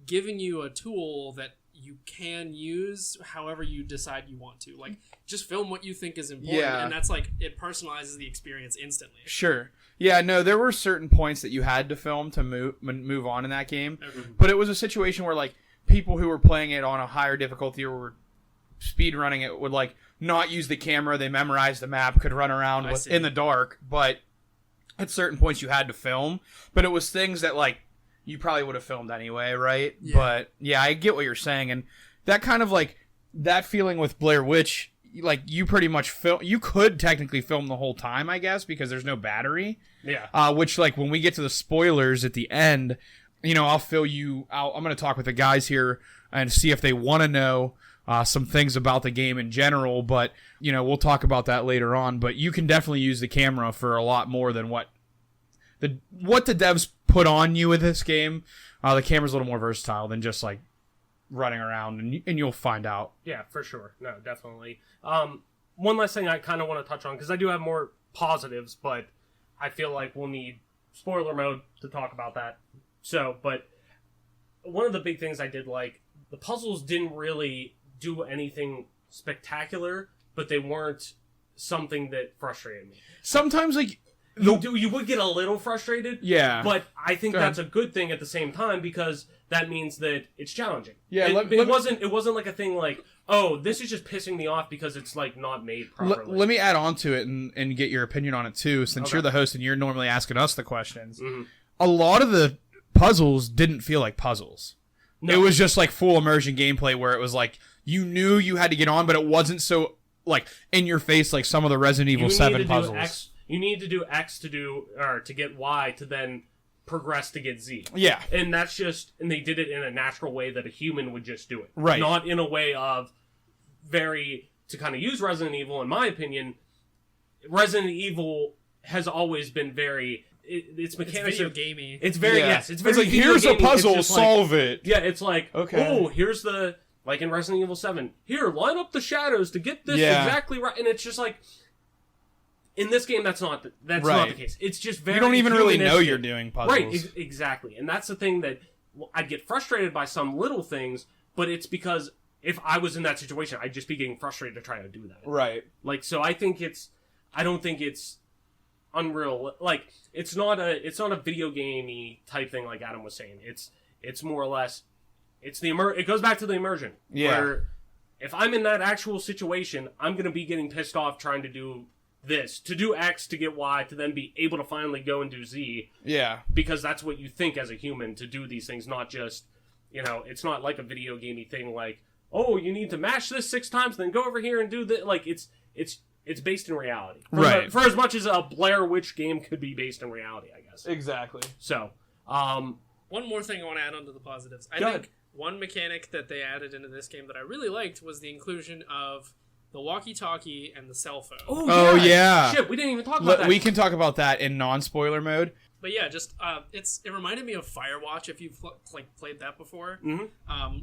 giving you a tool that you can use however you decide you want to. Like, just film what you think is important, and that's, like, it personalizes the experience instantly. Sure. Yeah, no, there were certain points that you had to film to move on in that game, but it was a situation where, like, people who were playing it on a higher difficulty or were speed running it would, like, not use the camera, they memorized the map, could run around in the dark, but at certain points you had to film. But it was things that, like, you probably would have filmed anyway, right? Yeah. But, yeah, I get what you're saying, and that kind of, like, that feeling with Blair Witch, like, you pretty much you could technically film the whole time, I guess, because there's no battery. Yeah. Which, like, when we get to the spoilers at the end, you know, I'll fill you out. I'm going to talk with the guys here and see if they want to know some things about the game in general, but, you know, we'll talk about that later on. But you can definitely use the camera for a lot more than what the devs put on you with this game. The camera's a little more versatile than just, like, running around, and you'll find out. Yeah, for sure. No, definitely. One last thing I kind of want to touch on, because I do have more positives, but I feel like we'll need spoiler mode to talk about that. So, but one of the big things I did like, the puzzles didn't really do anything spectacular, but they weren't something that frustrated me. Sometimes, like, you would get a little frustrated, but I think that's a good thing at the same time, because that means that it's challenging. Yeah, it wasn't like a thing like, oh, this is just pissing me off because it's, like, not made properly. Let me add on to it and get your opinion on it too, since you're the host and you're normally asking us the questions. Mm-hmm. A lot of the puzzles didn't feel like puzzles. No. It was just, like, full immersion gameplay where it was like you knew you had to get on, but it wasn't so, like, in your face like some of the Resident Evil 7 puzzles. You need to do X to get Y to then progress to get Z. Yeah. And that's just, and they did it in a natural way that a human would just do it. Right. Not in a way of to kind of use Resident Evil, in my opinion, Resident Evil has always been very, its mechanics are gamey. It's very, it's very, it's like, here's a puzzle, solve it. Yeah, it's like, okay. Oh, here's the like in Resident Evil 7, here, line up the shadows to get this Yeah. exactly right. And it's just like, in this game, that's not the case. It's just very You don't even really know humanistic. you're doing puzzles. Right, exactly. And that's the thing that I'd get frustrated by some little things, but it's because if I was in that situation, I'd just be getting frustrated to try to do that. Right. Like, so I don't think it's unreal. Like, it's not a video gamey type thing like Adam was saying. It's more or less, it goes back to the immersion. Yeah. Where if I'm in that actual situation, I'm going to be getting pissed off trying to do this, to do X, to get Y, to then be able to finally go and do Z. Yeah. Because that's what you think as a human, to do these things, not just, it's not like a video gamey thing like, oh, you need to mash this 6 times, then go over here and do that. Like, it's based in reality. Right. For as much as a Blair Witch game could be based in reality, I guess. Exactly. So, One more thing I want to add on to the positives. I Go think ahead. one mechanic that they added into this game that I really liked was the inclusion of the walkie-talkie and the cell phone. Oh, yeah. Shit, we didn't even talk about that. We can talk about that in non-spoiler mode. But yeah, just it reminded me of Firewatch, if you've played that before,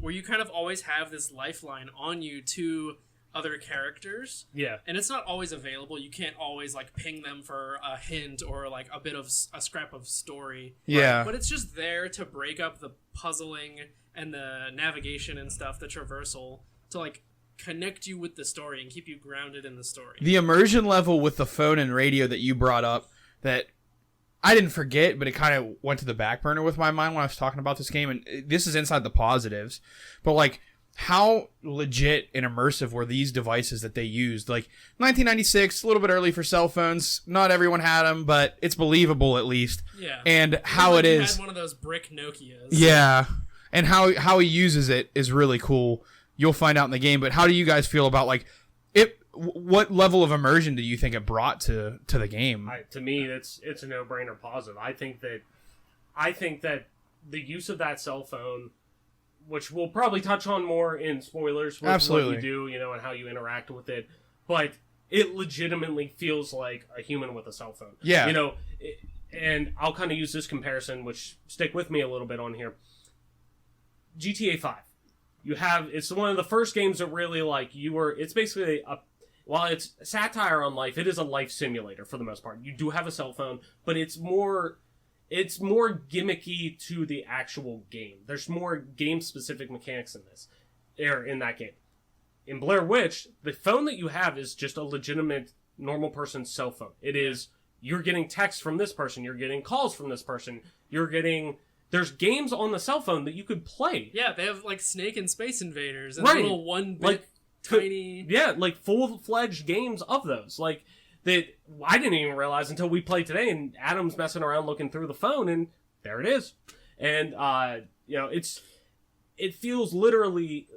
where you kind of always have this lifeline on you to other characters. Yeah. And it's not always available. You can't always like ping them for a hint or like a bit of a scrap of story. Yeah. But it's just there to break up the puzzling and the navigation and stuff, the traversal, to like connect you with the story and keep you grounded in the story. The immersion level with the phone and radio that you brought up, that I didn't forget, but it kind of went to the back burner with my mind when I was talking about this game, and this is inside the positives. But like, how legit and immersive were these devices that they used? Like, 1996, a little bit early for cell phones. Not everyone had them, but it's believable at least. Yeah. And how like it you is. had one of those brick Nokias. Yeah. And how he uses it is really cool. You'll find out in the game. But how do you guys feel about, like, what level of immersion do you think it brought to the game? To me, it's a no-brainer positive. I think that the use of that cell phone, which we'll probably touch on more in spoilers with Absolutely. what you do, and how you interact with it, but it legitimately feels like a human with a cell phone. Yeah. And I'll kind of use this comparison, which stick with me a little bit on here. GTA 5. It's one of the first games that really, like, it's basically while it's satire on life, it is a life simulator for the most part. You do have a cell phone, but it's more gimmicky to the actual game. There's more game-specific mechanics in that game. In Blair Witch, the phone that you have is just a legitimate normal person's cell phone. It is, you're getting texts from this person, you're getting calls from this person, there's games on the cell phone that you could play. Yeah, they have like Snake and Space Invaders and Right. little 1-bit Like, tiny. Yeah, like full-fledged games of those. Like, that I didn't even realize until we played today, and Adam's messing around looking through the phone, and there it is. And it feels literally,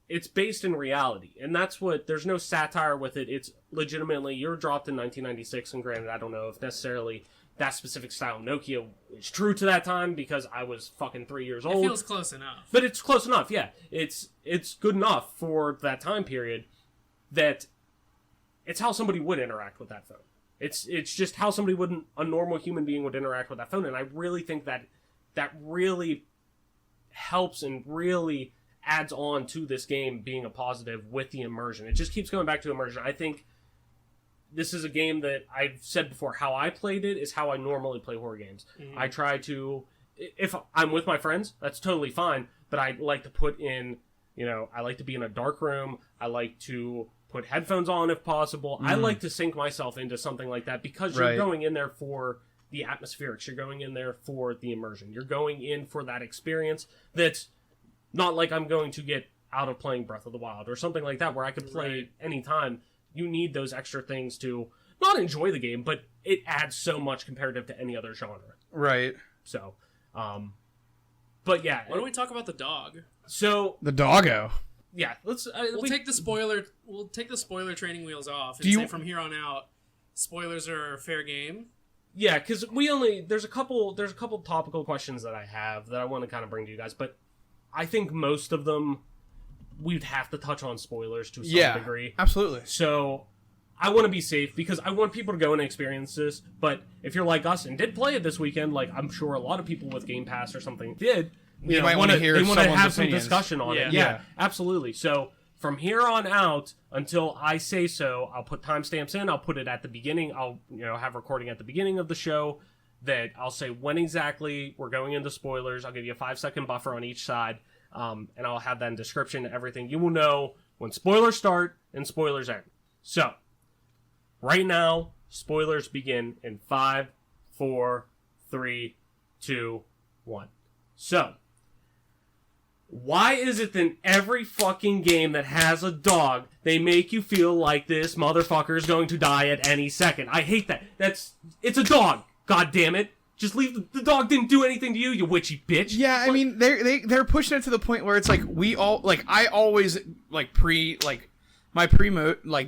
it's based in reality, and there's no satire with it. It's legitimately, you're dropped in 1996, and granted, I don't know if necessarily that specific style Nokia is true to that time, because I was fucking 3 years old. It feels close enough. But it's close enough, yeah. It's good enough for that time period that it's how somebody would interact with that phone. It's just how a normal human being would interact with that phone, and I really think that really helps and really adds on to this game being a positive with the immersion. It just keeps going back to immersion. I think this is a game that I've said before, how I played it is how I normally play horror games. Mm-hmm. I try to, if I'm with my friends, that's totally fine, but I like to put in, I like to be in a dark room. I like to put headphones on if possible. I like to sink myself into something like that, because you're going in there for the atmospherics. You're going in there for the immersion. You're going in for that experience that's not like I'm going to get out of playing Breath of the Wild or something like that, where I could play anytime. You need those extra things to not enjoy the game, but it adds so much comparative to any other genre. Right. So, but yeah. Why don't we talk about the dog? So The doggo. yeah, let's. We'll take the spoiler training wheels off and Do you- say from here on out, spoilers are fair game. Yeah, because there's a couple topical questions that I have that I want to kind of bring to you guys, but I think most of them we'd have to touch on spoilers to some degree. Absolutely. So I want to be safe, because I want people to go and experience this, but if you're like us and did play it this weekend, like I'm sure a lot of people with Game Pass or something did, you might want to hear they want to someone's have some opinions. discussion on it. Yeah. Yeah, absolutely. So from here on out, until I say so, I'll put timestamps in. I'll put it at the beginning. I'll have recording at the beginning of the show that I'll say when exactly we're going into spoilers. I'll give you a 5-second buffer on each side, and I'll have that in description. Everything you will know when spoilers start and spoilers end. So right now, spoilers begin in 5, 4, 3, 2, 1. So, why is it that in every fucking game that has a dog, they make you feel like this motherfucker is going to die at any second? I hate that. It's a dog. God damn it. Just leave the dog didn't do anything to you, you witchy bitch. Yeah, I mean they're pushing it to the point where it's like we all like I always like my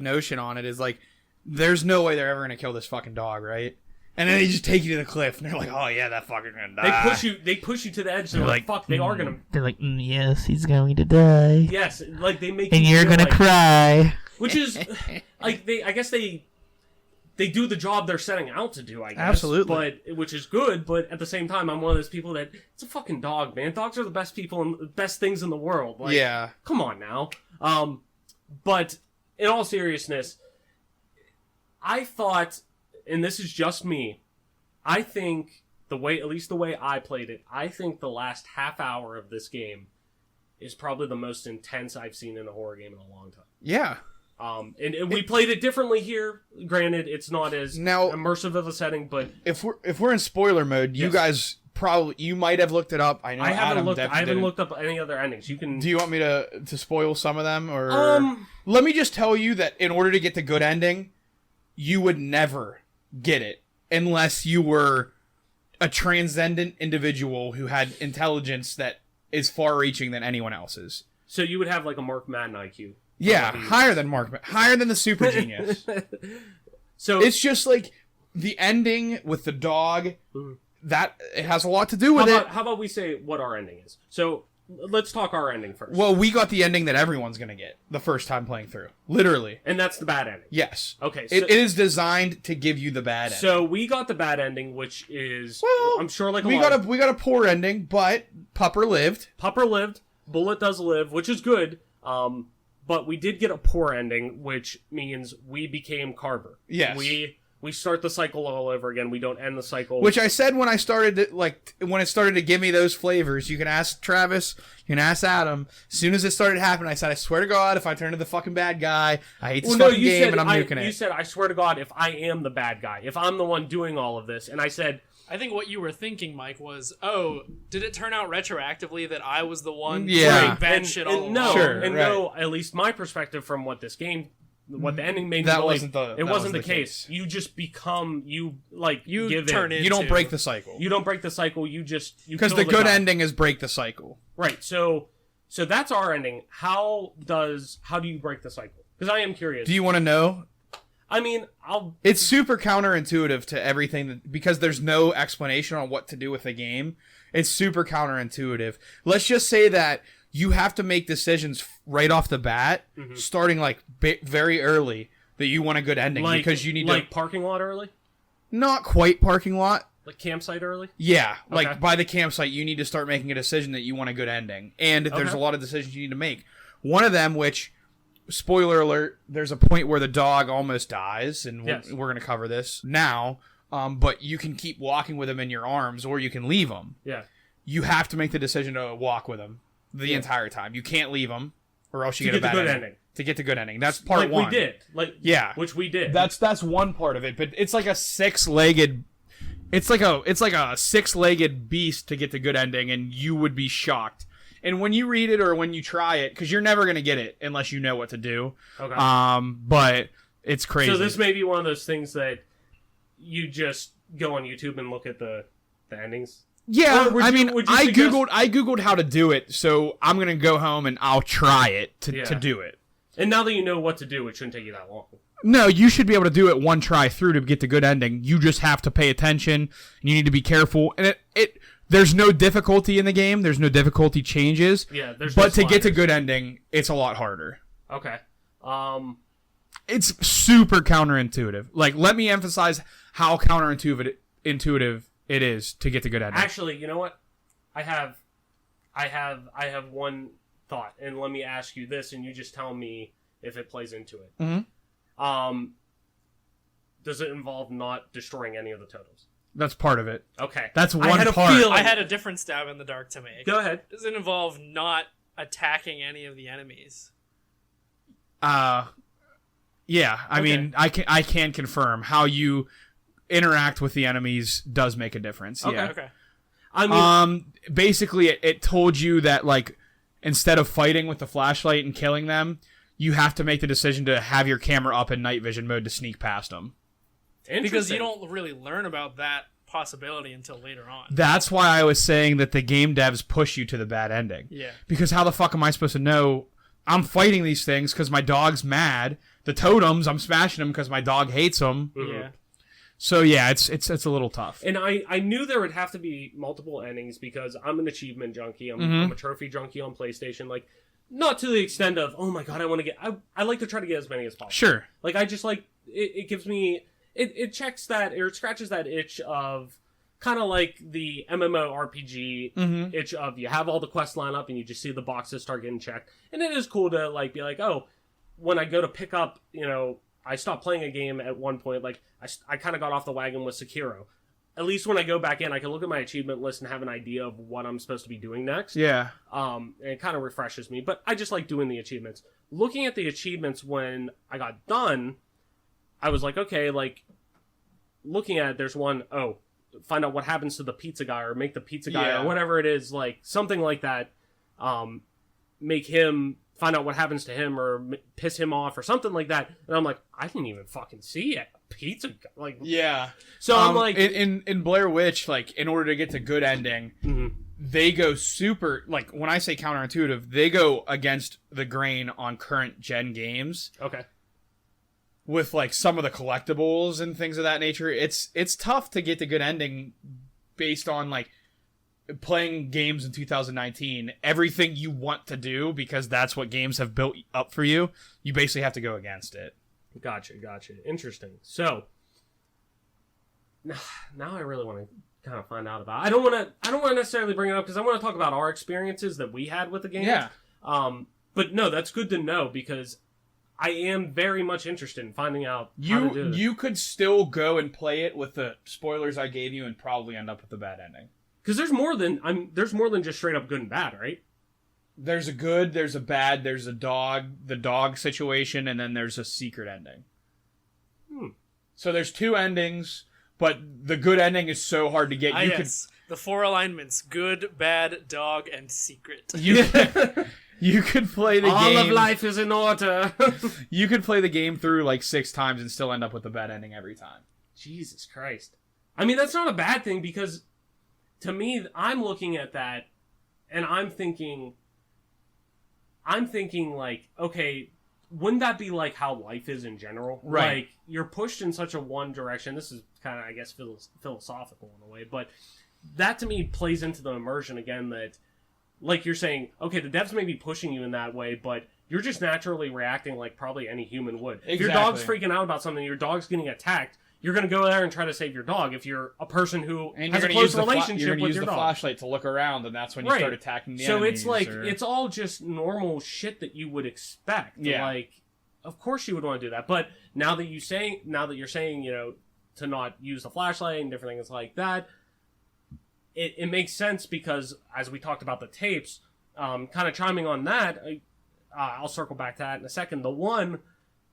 notion on it is like there's no way they're ever gonna kill this fucking dog, right? And then they just take you to the cliff, and they're like, "Oh yeah, that fucker's gonna die." They push you to the edge. They're like, "Fuck, they are gonna." They're like, yes, he's going to die. Yes, like they make. And you you're feel gonna like, cry. which is like I guess they do the job they're setting out to do. I guess Absolutely. but which is good. But at the same time, I'm one of those people that it's a fucking dog, man. Dogs are the best people and the best things in the world. Like, Yeah. come on now. But in all seriousness, I thought, and this is just me, I think at least the way I played it, I think the last half hour of this game is probably the most intense I've seen in a horror game in a long time. Yeah. And we played it differently here. Granted, it's not as Now- immersive of a setting, but If we're in spoiler mode, you Yes. guys you might have looked it up. I know I haven't Adam looked. definitely I haven't didn't. looked up any other endings. You can. Do you want me to spoil some of them, or let me just tell you that in order to get the good ending, you would never get it unless you were a transcendent individual who had intelligence that is far-reaching than anyone else's. So you would have like a Mark Madden IQ. Yeah, higher than higher than the super genius. So It's just like the ending with the dog. That it has a lot to do with it. how about we say what our ending is? So let's talk our ending first. Well, we got the ending that everyone's gonna get the first time playing through. Literally. And that's the bad ending. Yes. Okay. So, It is designed to give you the bad ending. so we got the bad ending, which is Well, I'm sure like we got a poor ending, but Pupper lived. Pupper lived, Bullet does live, which is good. But we did get a poor ending, which means we became Carver. Yes. We start the cycle all over again. We don't end the cycle. Which I said when I started to, when it started to give me those flavors. You can ask Travis, you can ask Adam. As soon as it started happening, I said, I swear to God, if I turn to the fucking bad guy, I hate this fucking game and I'm nuking it. You said, I swear to God, if I am the bad guy, if I'm the one doing all of this, and I said, I think what you were thinking, Mike, was, oh, did it turn out retroactively that I was the one Yeah. doing bad shit all along? no, Sure, and right. no, at least my perspective from what this game, what the ending made me That believe, wasn't the- it that wasn't wasn't the the case. You just become, you You give turn in. it. You don't into- break the cycle. You don't break the cycle, you Because kill the good guy. ending is break the cycle. Right, so that's our ending. How do you break the cycle? Because I am curious. Do you want to know? I mean, It's super counterintuitive to everything because there's no explanation on what to do with the game. It's super counterintuitive. Let's just say that you have to make decisions right off the bat, starting like very early, that you want a good ending because you need to parking lot early, not quite parking lot. like campsite early. Yeah, Okay. like by the campsite, you need to start making a decision that you want a good ending, and there's Okay. a lot of decisions you need to make. One of them, which, spoiler alert, there's a point where the dog almost dies, and Yes. we're going to cover this now. But you can keep walking with him in your arms, or you can leave him. Yeah. You have to make the decision to walk with him the entire time. You can't leave him, or else you To get a get the bad good ending. ending. To get the good ending. That's part Like one. we did. Yeah. Which we did. That's one part of it, but it's like a six-legged. It's like a six-legged beast to get the good ending, and you would be shocked. And when you read it or when you try it, because you're never gonna get it unless you know what to do. Okay. But it's crazy. So this may be one of those things that you just go on YouTube and look at the endings. yeah, Or would I you- mean, would you I suggest- googled how to do it, so I'm gonna go home and I'll try it to Yeah. do it. And now that you know what to do, it shouldn't take you that long. No, you should be able to do it one try through to get the good ending. You just have to pay attention, and you need to be careful. And there's no difficulty in the game. There's no difficulty changes. Yeah, there's no But to get to sliders. good ending, it's a lot harder. Okay. It's super counterintuitive. Like, let me emphasize how counterintuitive it is to get to good ending. Actually, you know what? I have I have one thought, and let me ask you this, and you just tell me if it plays into it. Mm-hmm. Does it involve not destroying any of the totems? That's part of it. Okay. That's one I had part. A feeling. I had a different stab in the dark to make. Go ahead. Does it involve not attacking any of the enemies? Yeah. I mean, I can confirm how you interact with the enemies does make a difference. Okay. Yeah. Okay. I mean, basically, it told you that, like, instead of fighting with the flashlight and killing them, you have to make the decision to have your camera up in night vision mode to sneak past them. Because you don't really learn about that possibility until later on. That's why I was saying that the game devs push you to the bad ending. Yeah. Because how the fuck am I supposed to know I'm fighting these things because my dog's mad? The totems, I'm smashing them because my dog hates them. Yeah. So yeah, it's a little tough. And I knew there would have to be multiple endings because I'm an achievement junkie. I'm a trophy junkie on PlayStation. Like, not to the extent of, oh my god, I want to get... I like to try to get as many as possible. Sure. Like, I just like... It gives me... It checks that... Or it scratches that itch of... Kind of like the MMORPG itch of you have all the quests line up and you just see the boxes start getting checked. And it is cool to, like, be like, oh, when I go to pick up, you know... I stopped playing a game at one point. Like, I kind of got off the wagon with Sekiro. At least when I go back in, I can look at my achievement list and have an idea of what I'm supposed to be doing next. Yeah. And it kind of refreshes me. But I just like doing the achievements. Looking at the achievements when I got done, I was like, okay, like, looking at it, there's one, find out what happens to the pizza guy or make the pizza guy or whatever it is, like, something like that. Make him... find out what happens to him or piss him off or something like that. And I'm like, I didn't even fucking see it. Pizza, like... Yeah. So I'm like... In Blair Witch, like, in order to get to good ending, they go super... Like, when I say counterintuitive, they go against the grain on current gen games. Okay. With, like, some of the collectibles and things of that nature. It's tough to get the good ending based on, like, playing games in 2019, everything you want to do because that's what games have built up for you, you basically have to go against it. Gotcha. Interesting. So now I really want to kind of find out about it. I don't want to necessarily bring it up because I want to talk about our experiences that we had with the game. Yeah. But no, that's good to know because I am very much interested in finding out how to do this. You could still go and play it with the spoilers I gave you and probably end up with a bad ending. Because there's more than just straight up good and bad, right? There's a good, there's a bad, there's the dog situation, and then there's a secret ending. So there's two endings, but the good ending is so hard to get. The 4 alignments: good, bad, dog, and secret. You could play the game. All of life is in order. You could play the game through like 6 times and still end up with a bad ending every time. Jesus Christ. I mean, that's not a bad thing because to me, I'm looking at that and I'm thinking like, okay, wouldn't that be like how life is in general? Right. Like, you're pushed in such a one direction. This is kind of, I guess, philosophical in a way, but that to me plays into the immersion again that, like you're saying, okay, the devs may be pushing you in that way, but you're just naturally reacting like probably any human would. Exactly. If your dog's freaking out about something, your dog's getting attacked, you're going to go there and try to save your dog. If you're a person who has a close relationship with your dog. Use the flashlight to look around, and that's when you start attacking the enemies. So it's like, it's all just normal shit that you would expect. Yeah. Like, of course you would want to do that. But now that you're saying, you know, to not use the flashlight and different things like that, it makes sense because, as we talked about the tapes, kind of chiming on that, I'll circle back to that in a second. The one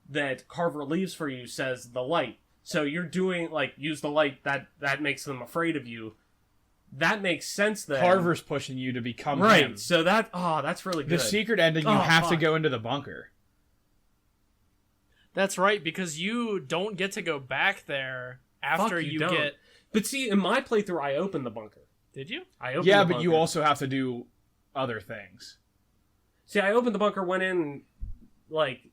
that Carver leaves for you says the light. So you're doing, like, use the light, that makes them afraid of you. That makes sense then. Carver's pushing you to become right. him. So that's really good. The secret ending, you have to go into the bunker. That's right, because you don't get to go back there after you don't. get... But see, in my playthrough, I opened the bunker. Did you? I opened Yeah, the but bunker. you also have to do other things. See, I opened the bunker, went in, like,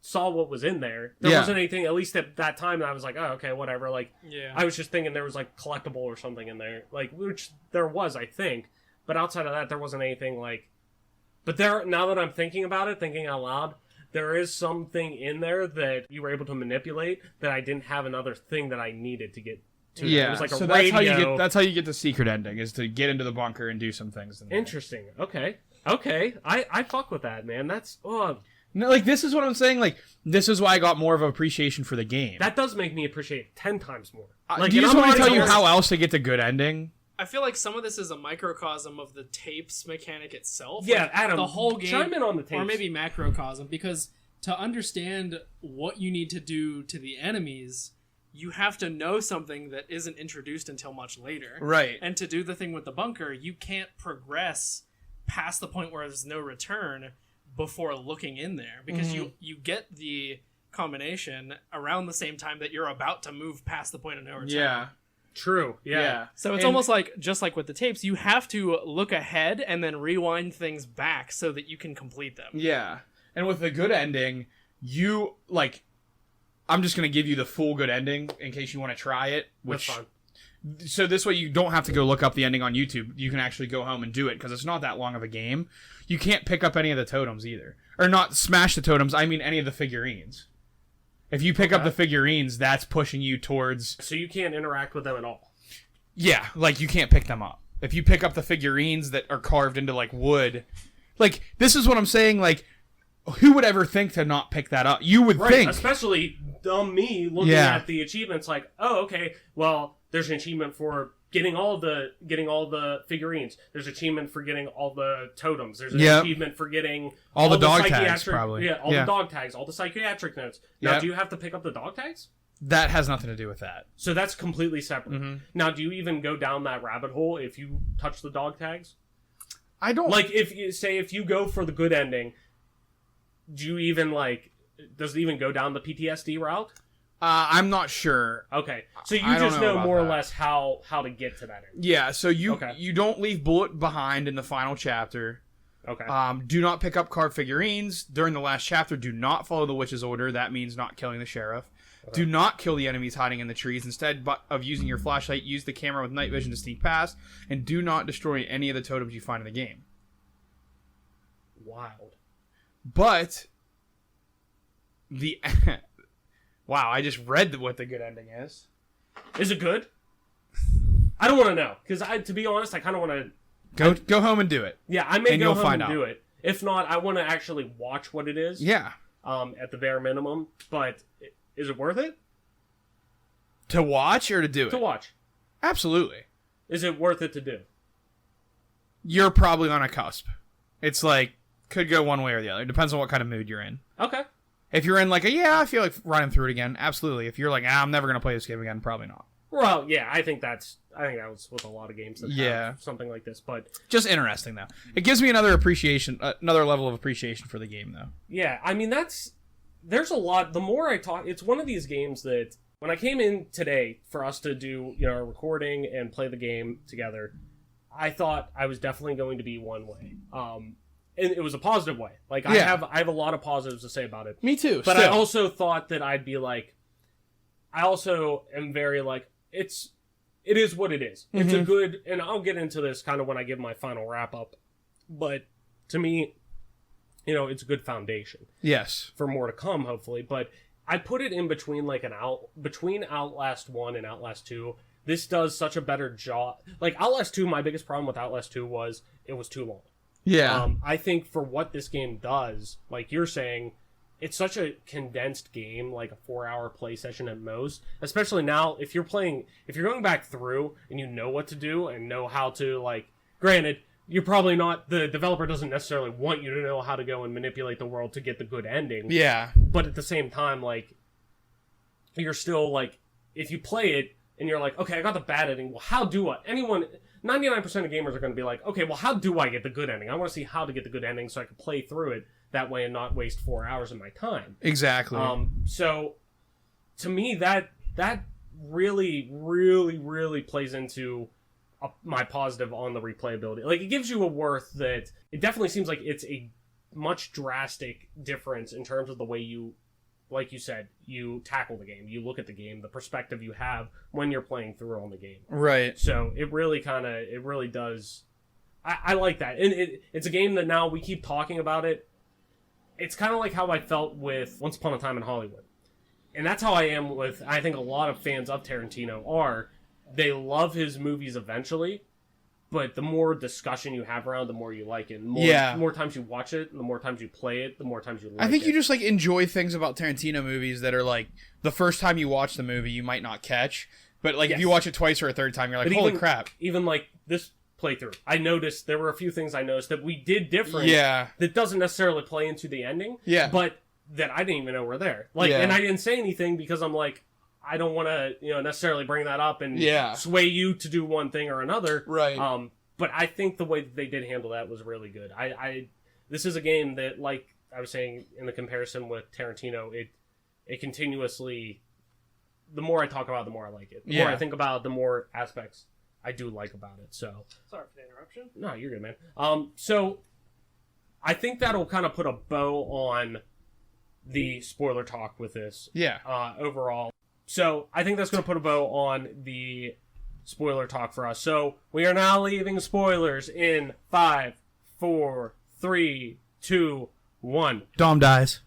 saw what was in there. There wasn't anything, at least at that time, and I was like, oh, okay, whatever. Like, yeah. I was just thinking there was, like, collectible or something in there. Like, which there was, I think. But outside of that, there wasn't anything, like... But there, now that I'm thinking about it, thinking out loud, there is something in there that you were able to manipulate that I didn't have another thing that I needed to get to Yeah, it was like a so radio. that's how you get the secret ending, is to get into the bunker and do some things. In there. Interesting. Okay. I fuck with that, man. That's No, like, this is what I'm saying. Like, this is why I got more of an appreciation for the game. that does make me appreciate it 10 times more. Do you and just I'm want me to already tell you almost- how else to get the good ending? I feel like some of this is a microcosm of the tapes mechanic itself. Yeah, Like, Adam, the whole game, chime in on the tapes. or maybe macrocosm, because to understand what you need to do to the enemies, you have to know something that isn't introduced until much later. Right. And to do the thing with the bunker, you can't progress past the point where there's no return before looking in there, because you get the combination around the same time that you're about to move past the point of no return. Yeah. True. Yeah. So it's almost like, just like with the tapes, you have to look ahead and then rewind things back so that you can complete them. Yeah. And with the good ending, you, like, I'm just going to give you the full good ending in case you want to try it. That's fine. So this way you don't have to go look up the ending on YouTube. You can actually go home and do it, because it's not that long of a game. You can't pick up any of the totems either. Or not smash the totems, I mean any of the figurines. If you pick up the figurines, that's pushing you towards... So you can't interact with them at all. Yeah, like, you can't pick them up. If you pick up the figurines that are carved into, like, wood... Like, this is what I'm saying, like, who would ever think to not pick that up? You would think... Especially dumb me looking Yeah. at the achievements like, oh, okay, well, there's an achievement for getting all the figurines. There's an achievement for getting all the totems. There's an achievement for getting all the dog tags, psychiatric- probably. Yeah, all the dog tags, all the psychiatric notes. Now, Yep. do you have to pick up the dog tags? That has nothing to do with that. So that's completely separate. Mm-hmm. Now, do you even go down that rabbit hole if you touch the dog tags? I don't... Like, if you go for the good ending, do you even, like, does it even go down the PTSD route? I'm not sure. Okay, so you I don't just know know about more or that. less how to get to that end. Yeah, so you Okay. you don't leave Bullet behind in the final chapter. Okay. Do not pick up carved figurines during the last chapter. Do not follow the witch's order. That means not killing the sheriff. Do not kill the enemies hiding in the trees. Instead of using your flashlight, use the camera with night vision to sneak past. And do not destroy any of the totems you find in the game. Wild. But the wow, I just read what the good ending is. Is it good? I don't want to know, because to be honest, I kind of want to. Go home and do it. Yeah, I may And go you'll home find and out. do it. If not, I want to actually watch what it is. Yeah. At the bare minimum, but is it worth it To watch or to do it? to watch? Absolutely. Is it worth it to do? You're probably on a cusp. It's like, could go one way or the other. Depends on what kind of mood you're in. Okay. If you're in like I feel like running through it again, absolutely. If you're like, I'm never gonna play this game again, probably not. Well, yeah, I think that was with a lot of games that Yeah. have something like this, but Just interesting though. It gives me another level of appreciation for the game though. yeah, I mean there's a lot. The more I talk, it's one of these games that when I came in today for us to do a recording and play the game together, I thought I was definitely going to be one way. And it was a positive way. Like I have a lot of positives to say about it. Me too. But I also thought that I'd be like, I also am very like, it is what it is. It's a good, and I'll get into this kind of when I give my final wrap up. But to me, it's a good foundation Yes. for more to come, hopefully. But I put it in between between Outlast 1 and Outlast 2. This does such a better job. Like Outlast 2, my biggest problem with Outlast 2 was it was too long. Yeah. I think for what this game does, like you're saying, it's such a condensed game, like a 4-hour play session at most. Especially now, if you're going back through and you know what to do and know how to, like, granted, you're probably not, the developer doesn't necessarily want you to know how to go and manipulate the world to get the good ending. yeah. But at the same time, like, you're still, like, if you play it and you're like, okay, I got the bad ending, well, how do I? 99% of gamers are going to be like, okay, well, how do I get the good ending? I want to see how to get the good ending so I can play through it that way and not waste 4 hours of my time. Exactly. So, to me, that really, really, really plays into my positive on the replayability. Like, it gives you a worth that it definitely seems like it's a much drastic difference in terms of the way you, like you said, you tackle the game, you look at the game, the perspective you have when you're playing through on the game. Right. So it really does. I like that, and it's a game that now we keep talking about it. It's kind of like how I felt with Once Upon a Time in Hollywood, and that's how I am with. I think a lot of fans of Tarantino are. they love his movies eventually, but the more discussion you have around, the more you like it. The more times you watch it, the more times you play it, the more times you like it. I think you just like enjoy things about Tarantino movies that are like the first time you watch the movie you might not catch, but like if you watch it twice or a third time, you're like, but holy crap. Even like this playthrough, I noticed there were a few things I noticed that we did different. Yeah. That doesn't necessarily play into the ending. Yeah. But that I didn't even know were there. Like, and I didn't say anything because I'm like, I don't want to, necessarily bring that up and sway you to do one thing or another. Right. But I think the way that they did handle that was really good. This is a game that, like I was saying in the comparison with Tarantino, it continuously, the more I talk about it, the more I like it. The more I think about it, the more aspects I do like about it. So sorry for the interruption. No, you're good, man. So I think that'll kind of put a bow on the spoiler talk with this. Yeah. Overall. So I think that's going to put a bow on the spoiler talk for us. So we are now leaving spoilers in 5, 4, 3, 2, 1. Dom dies.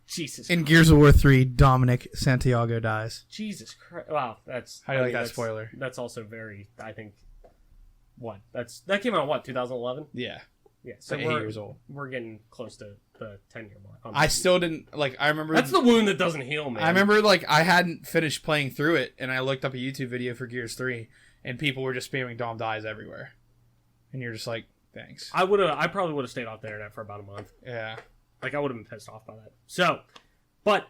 Jesus. In Gears of War 3, Dominic Santiago dies. Jesus Christ. Wow, that's... How do you like that spoiler? That's also very, I think... What? That came out, what, 2011? Yeah. Yeah, so like 8 years old. We're getting close to the 10-year mark. I still didn't, like, I remember... That's the wound that doesn't heal, man. I remember, like, I hadn't finished playing through it, and I looked up a YouTube video for Gears 3, and people were just spamming Dom dies everywhere. And you're just like, thanks. I probably would have stayed off the internet for about a month. Yeah. Like, I would have been pissed off by that. So, but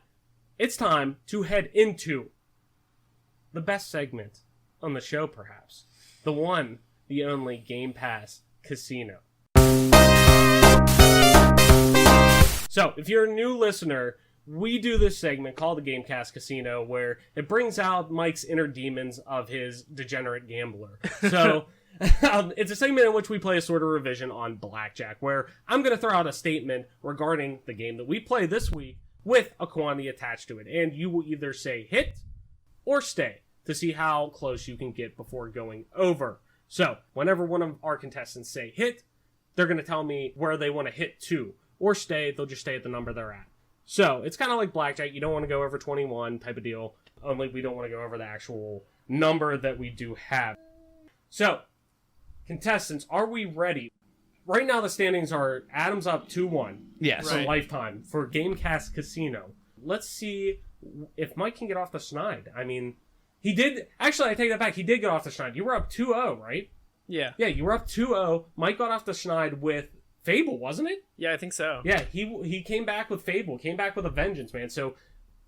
it's time to head into the best segment on the show, perhaps. The one, the only Game Pass Casino. So, if you're a new listener, we do this segment called the Gamecast Casino where it brings out Mike's inner demons of his degenerate gambler. So, it's a segment in which we play a sort of revision on Blackjack, where I'm going to throw out a statement regarding the game that we play this week with a quantity attached to it. And you will either say hit or stay to see how close you can get before going over. So, whenever one of our contestants say hit, they're going to tell me where they want to hit to. Or stay, they'll just stay at the number they're at. So, it's kind of like Blackjack. You don't want to go over 21 type of deal. Only we don't want to go over the actual number that we do have. So, contestants, are we ready? Right now the standings are Adam's up 2-1. Yes. For Right. Lifetime for Gamecast Casino. Let's see if Mike can get off the schneid. I mean, he did... Actually, I take that back. He did get off the schneid. You were up 2-0, right? Yeah. Yeah, you were up 2-0. Mike got off the schneid with Fable, wasn't it? Yeah, I think so. Yeah, he came back with Fable. Came back with a vengeance, man. So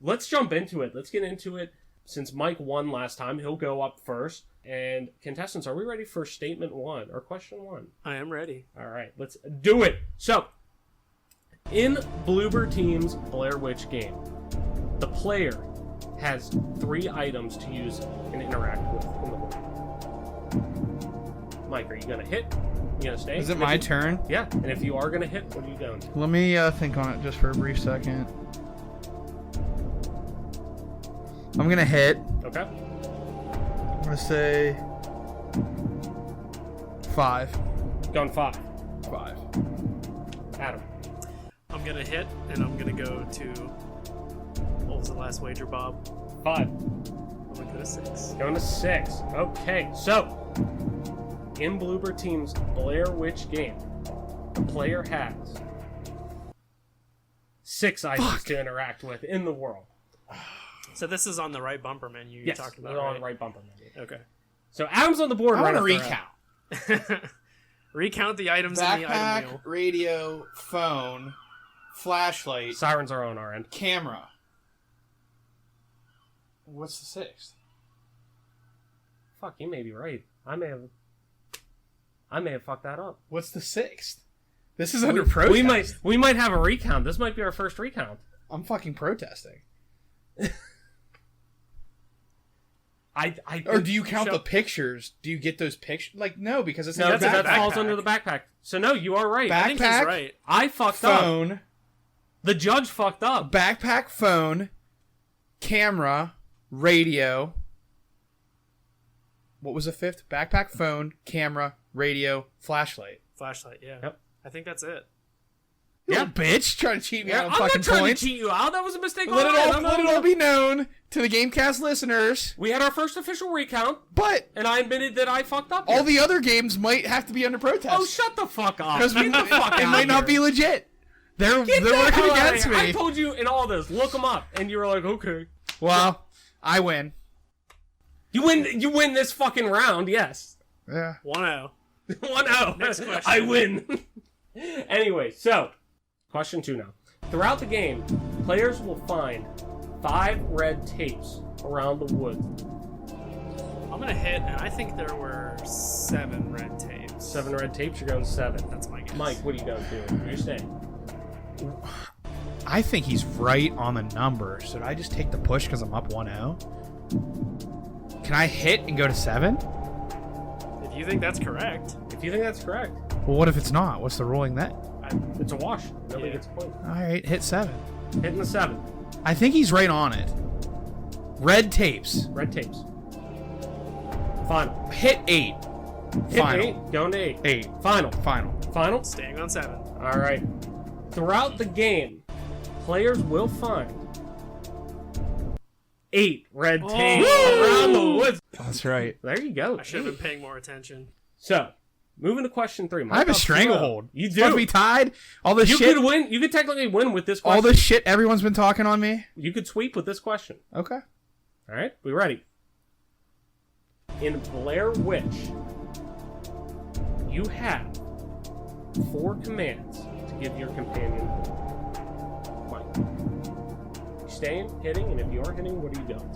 let's jump into it. Let's get into it. Since Mike won last time, he'll go up first. And contestants, are we ready for statement 1 or question 1? I am ready. All right, let's do it. So, in Bloober Team's Blair Witch game, the player has 3 items to use and interact with in the world. Mike, are you going to hit? You going to stay? Is it my turn? Yeah, and if you are going to hit, what are you doing? Let me think on it just for a brief second. I'm going to hit. Okay. I'm going to say 5. Going 5. 5. Adam. I'm going to hit, and I'm going to go to... What was the last wager, Bob? 5. I'm going to go to 6. Going to 6. Okay, so in Bloober Team's Blair Witch game, the player has 6 items to interact with in the world. So this is on the right bumper menu you Yes, talked about, we're on right? right bumper menu. Okay. So Adam's on the board I right want to after recount. Recount the items in the item Backpack, wheel. radio, phone, flashlight, Sirens are on our end. camera. What's the 6th? Fuck, you may be right. I may have fucked that up. What's the 6th? This is under protest. We might have a recount. This might be our first recount. I'm fucking protesting. Or do you count the pictures? Do you get those pictures? Like, no, because it's in No, your that backpack. falls under the backpack. So no, you are right. I think he's Backpack, right. I fucked up. phone, The judge fucked up. backpack, phone, camera, radio. What was the 5th? Backpack, phone, camera, radio, flashlight. Flashlight, yeah. Yep. I think that's it. Yeah, bitch, trying to cheat me out I'm on fucking not trying points. to cheat you out. That was a mistake. Let on it mine. all be known to the Gamecast listeners. We had our first official recount, But and I admitted that I fucked up. all here. the other games might have to be under protest. Oh, shut the fuck up. Because Get the fuck it out might of not be here. legit. They're Get the working hell outta against here. me. I told you in all this, look them up, and you were like, okay. Well, I win. You win this fucking round, yes. Yeah. 1-0. 1-0. Next question. I win. Anyway, so, question 2 now. Throughout the game, players will find 5 red tapes around the woods. I'm gonna hit, and I think there were 7 red tapes. 7 red tapes, you're going 7. That's my guess. Mike, what are you going to do? You're staying. I think he's right on the number. Should I just take the push because I'm up 1-0? Can I hit and go to 7? If you think that's correct, If you think that's correct, Well, what if it's not? What's the ruling then? it's a wash. Nobody Yeah. gets a point. All right, hit 7. Hitting the 7. I think he's right on it. Red tapes. Red tapes. Final. Hit 8. Hit Final. 8. Going to 8. 8. Final. Final. Final. staying on 7. All right. Throughout the game, players will find 8 red tapes around the woods. That's right. There you go. I should have 8. been paying more attention. So, moving to question 3. I have a Mike, stranglehold. You It's supposed to do. be tied. All this You shit. could win. You could technically win with this question. All this shit everyone's been talking on me. You could sweep with this question. Okay. All right, we ready? In Blair Witch, you have 4 commands to give your companion. Mike, you staying, hitting, and if you are hitting, what are you doing?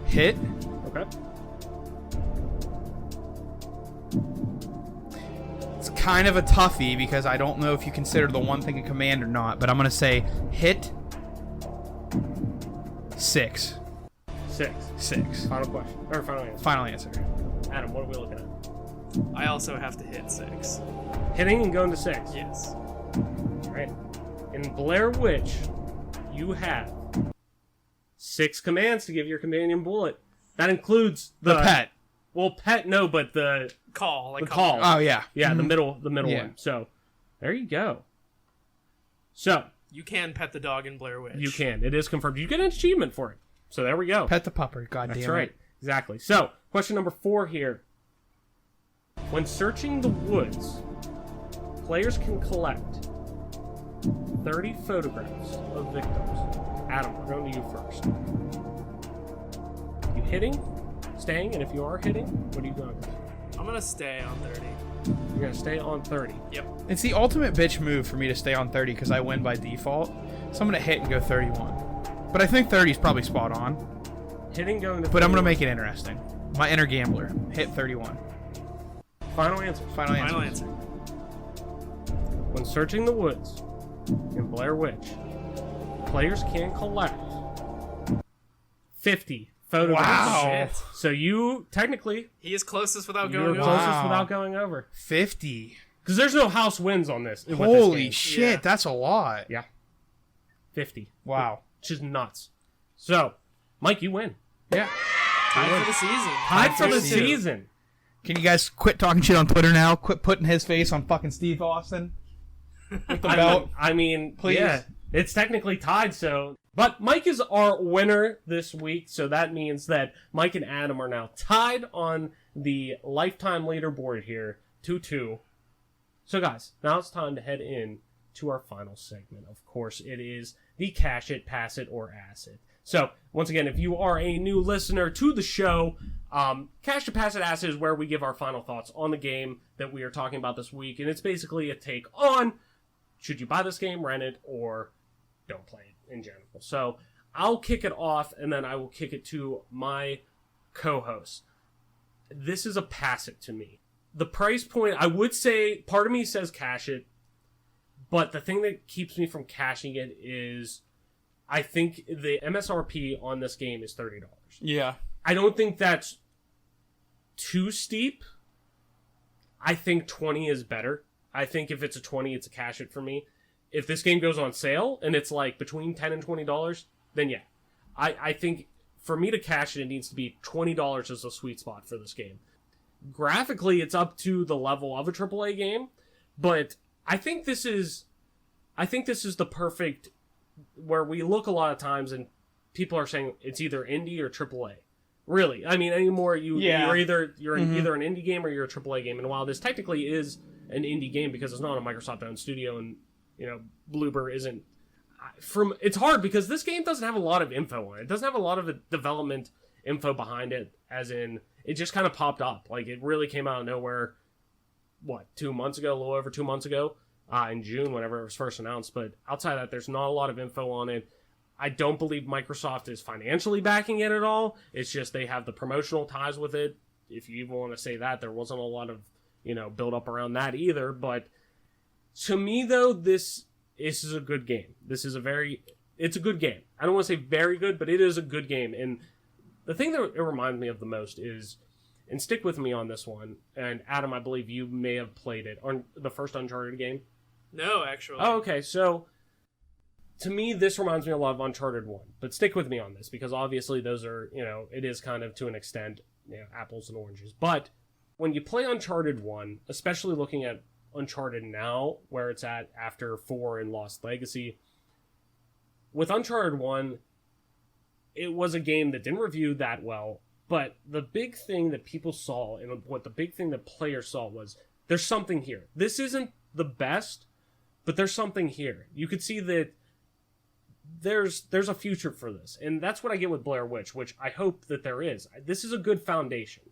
Hit. Okay. It's kind of a toughie because I don't know if you consider the one thing a command or not, but I'm going to say hit 6. 6. 6. Final question. Or final answer. Final answer. Adam, what are we looking at? I also have to hit 6. Hitting and going to 6. Yes. All right. In Blair Witch, you have 6 commands to give your companion bullet. That includes The pet. Well, pet, no, but the Call. Like The call. Oh, yeah. yeah, the middle Yeah. one. So, there you go. So, You can pet the dog in Blair Witch. you can. It is confirmed. You get an achievement for it. So, there we go. Pet the pupper. God That's damn right. it. Exactly. So, question number 4 here. When searching the woods, players can collect 30 photographs of victims. Adam, we're going to you first. You hitting, staying, and if you are hitting, what are you going to do? I'm gonna stay on 30. You're going to stay on 30. Yep. It's the ultimate bitch move for me to stay on 30 because I win by default. So I'm going to hit and go 31. But I think 30 is probably spot on. Hitting, going to But I'm going to 31. make it interesting. My inner gambler. Hit 31. Final answer. Final answer. Final answer. When searching the woods in Blair Witch, players can collect 50 photographs. Wow. Shit. So you, technically, He is closest without you're going over. closest Wow. without going over. 50. Because there's no house wins on this. with this Holy game. shit. Yeah. That's a lot. Yeah. 50. Wow. Which is nuts. So, Mike, you win. Yeah. Time for the season. Tied for the 32. season. Can you guys quit talking shit on Twitter now? Quit putting his face on fucking Steve Austin with the belt. I mean, Please. yeah, it's technically tied, so. But Mike is our winner this week, so that means that Mike and Adam are now tied on the lifetime leaderboard here, 2-2. So, guys, now it's time to head in to our final segment. Of course, it is the Cash It, Pass It, or Ass It. So, once again, if you are a new listener to the show, Cash It, Pass It, Ass It is where we give our final thoughts on the game that we are talking about this week, and it's basically a take on should you buy this game, rent it, or don't play it in general. So, I'll kick it off, and then I will kick it to my co-host. This is a pass it to me. The price point, I would say, part of me says cash it, but the thing that keeps me from cashing it is I think the MSRP on this game is $30. Yeah. I don't think that's too steep. I think 20 is better. I think if it's a 20, it's a cash it for me. If this game goes on sale and it's like between $10 and $20, then yeah. I think for me to cash it, it needs to be $20 as a sweet spot for this game. Graphically, it's up to the level of a AAA game, But I think this is the perfect, where we look a lot of times and people are saying it's either indie or AAA. Really, I mean, anymore you're either either an indie game or you're a AAA game. And while this technically is an indie game because it's not a Microsoft-owned studio, and Bloober isn't. It's hard because this game doesn't have a lot of info on it. It doesn't have a lot of development info behind it, as in it just kind of popped up. Like, it really came out of nowhere. What, 2 months ago, a little over 2 months ago, in June, whenever it was first announced. But outside of that, there's not a lot of info on it. I don't believe Microsoft is financially backing it at all. It's just they have the promotional ties with it. If you even want to say that, there wasn't a lot of, build up around that either. But to me, though, this is a good game. It's a good game. I don't want to say very good, but it is a good game. And the thing that it reminds me of the most is, and stick with me on this one, and Adam, I believe you may have played it, on the first Uncharted game. No, actually. Oh, okay. So, to me, this reminds me a lot of Uncharted 1. But stick with me on this, because obviously those are, it is kind of, to an extent, apples and oranges. But when you play Uncharted 1, especially looking at Uncharted now, where it's at after 4 and Lost Legacy, with Uncharted 1, it was a game that didn't review that well, but the big thing that people saw, and what the big thing that players saw, was there's something here. This isn't the best, but there's something here. You could see that there's a future for this, and that's what I get with Blair Witch, which I hope that there is. This is a good foundation.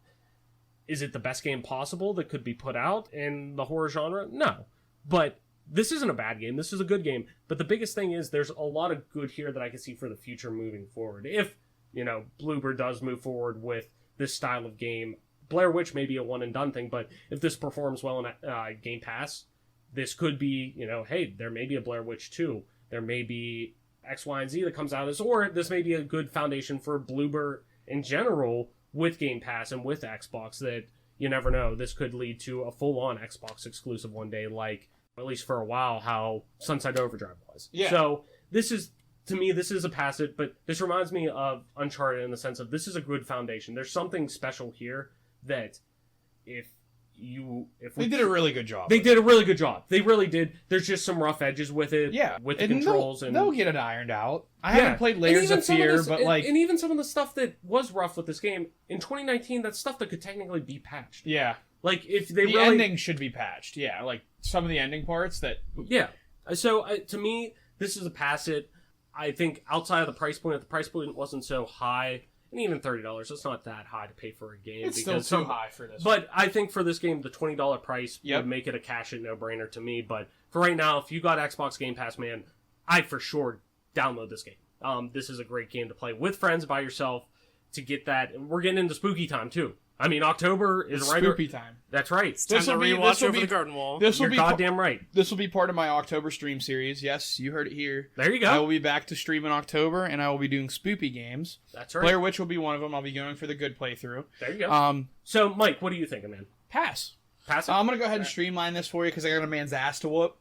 Is it the best game possible that could be put out in the horror genre? No. But this isn't a bad game. This is a good game. But the biggest thing is there's a lot of good here that I can see for the future moving forward. If, Bloober does move forward with this style of game, Blair Witch may be a one-and-done thing, but if this performs well in Game Pass, this could be, hey, there may be a Blair Witch 2. There may be X, Y, and Z that comes out of this, or this may be a good foundation for Bloober in general with Game Pass and with Xbox, that you never know. This could lead to a full-on Xbox exclusive one day, like, at least for a while, how Sunset Overdrive was. Yeah. So this is, to me, this is a passive, but this reminds me of Uncharted in the sense of this is a good foundation. There's something special here that they did a really good job. They did a really good job. They really did. There's just some rough edges with it. Yeah. With the controls. They'll get it ironed out. I haven't played Layers of Fear, but and even some of the stuff that was rough with this game, in 2019, that's stuff that could technically be patched. Yeah. Like, if they the ending should be patched. Yeah. Like, some of the ending parts that... Yeah. So, to me, this is a pass it. I think outside of the price point, if the price point wasn't so high, and even $30, it's not that high to pay for a game. It's still too high for this. But I think for this game, the $20 price would make it a cash-it no-brainer to me. But for right now, if you got Xbox Game Pass, man, I'd for sure download this game. This is a great game to play with friends, by yourself, to get that. And we're getting into spooky time, too. I mean, October is right. Spooky time. That's right. It's time to rewatch Over the Garden Wall. You're goddamn right. This will be part of my October stream series. Yes, you heard it here. There you go. I will be back to stream in October, and I will be doing spoopy games. That's right. Blair Witch will be one of them. I'll be going for the good playthrough. There you go. So, Mike, what are you thinking, man? Pass. Pass it? I'm going to go ahead and streamline this for you because I got a man's ass to whoop.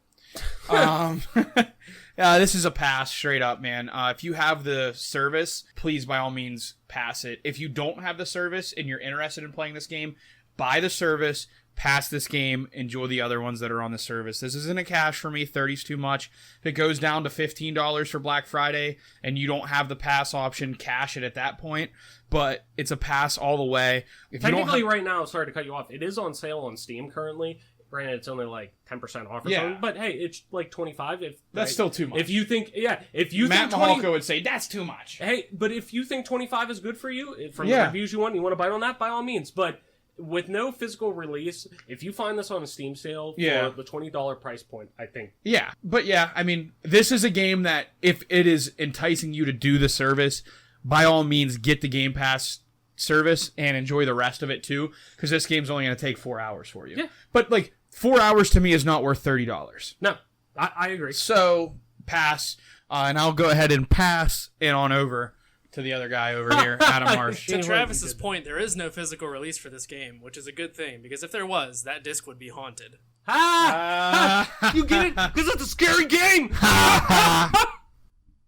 This is a pass, straight up, man. If you have the service, please, by all means, pass it. If you don't have the service and you're interested in playing this game, buy the service, pass this game, enjoy the other ones that are on the service. This isn't a cash for me. 30's too much. If it goes down to $15 for Black Friday and you don't have the pass option, cash it at that point. But it's a pass all the way. Technically, right now, sorry to cut you off, it is on sale on Steam currently. Granted, it's only like 10% off or something, but hey, it's like 25. That's still too much. If you think, Matt think Mahalko would say that's too much. Hey, but if you think 25 is good for you, from the reviews you want to bite on that, by all means. But with no physical release, if you find this on a Steam sale for the $20 price point, I think. Yeah, but I mean, this is a game that if it is enticing you to do the service, by all means, get the Game Pass service and enjoy the rest of it too, because this game's only going to take 4 hours for you. Yeah. But like 4 hours to me is not worth $30. No, I agree. So pass, and I'll go ahead and pass it on over to the other guy over here, Adam Marsh. To Travis's point, there is no physical release for this game, which is a good thing, because if there was, that disc would be haunted. You get it? Because it's a scary game!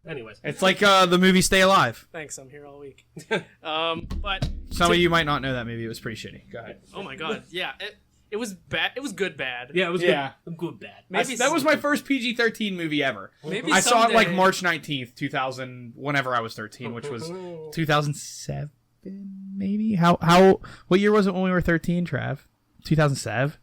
Anyways. It's like the movie Stay Alive. Thanks, I'm here all week. But some of you might not know that movie. It was pretty shitty. Go ahead. Oh my god, yeah. It was bad. It was good bad. Yeah, it was Yeah. good bad. Maybe That was my first PG-13 movie ever. Maybe I saw it like someday- March 19th, 2000, whenever I was 13, which was 2007, maybe? What year was it when we were 13, Trav? 2007?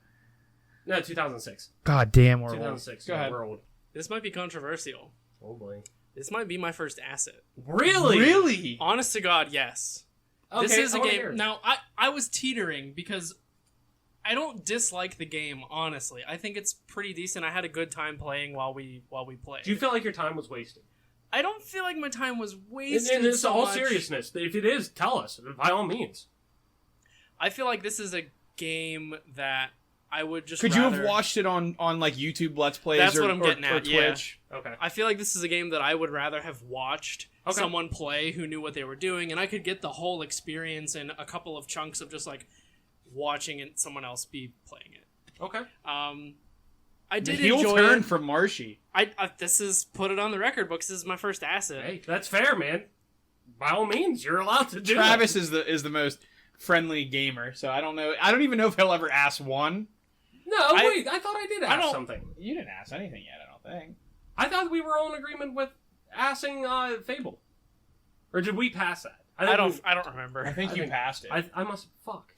No, 2006. God damn, we're old. 2006. Go Yeah, ahead. we're old. This might be controversial. Oh boy. This might be my first asset. Really? Really? Honest to God, yes. Okay, This is I a wanna hear game. it. Now, I was teetering because I don't dislike the game, honestly. I think it's pretty decent. I had a good time playing while we played. Do you feel like your time was wasted? I don't feel like my time was wasted. And it's so all much. seriousness. If it is, tell us by all means. I feel like this is a game that I would just. Could you have rather- watched it on like YouTube Let's Plays That's or, what I'm or- getting or at, yeah. Twitch? Okay. I feel like this is a game that I would rather have watched Okay. someone play who knew what they were doing, and I could get the whole experience in a couple of chunks of just like watching it, someone else be playing it. Okay. I The did heel enjoy turn it. from Marshy. This is put it on the record books. This is my first asset. Hey, that's fair, man. By all means, you're allowed to do Travis that. is the most friendly gamer, so I don't know. I don't even know if he'll ever ask one. No, wait. I thought I did ask something. You didn't ask anything yet, I don't think. I thought we were all in agreement with asking Fable. Or did we pass that? I don't remember. I think you passed it. I must. Fuck.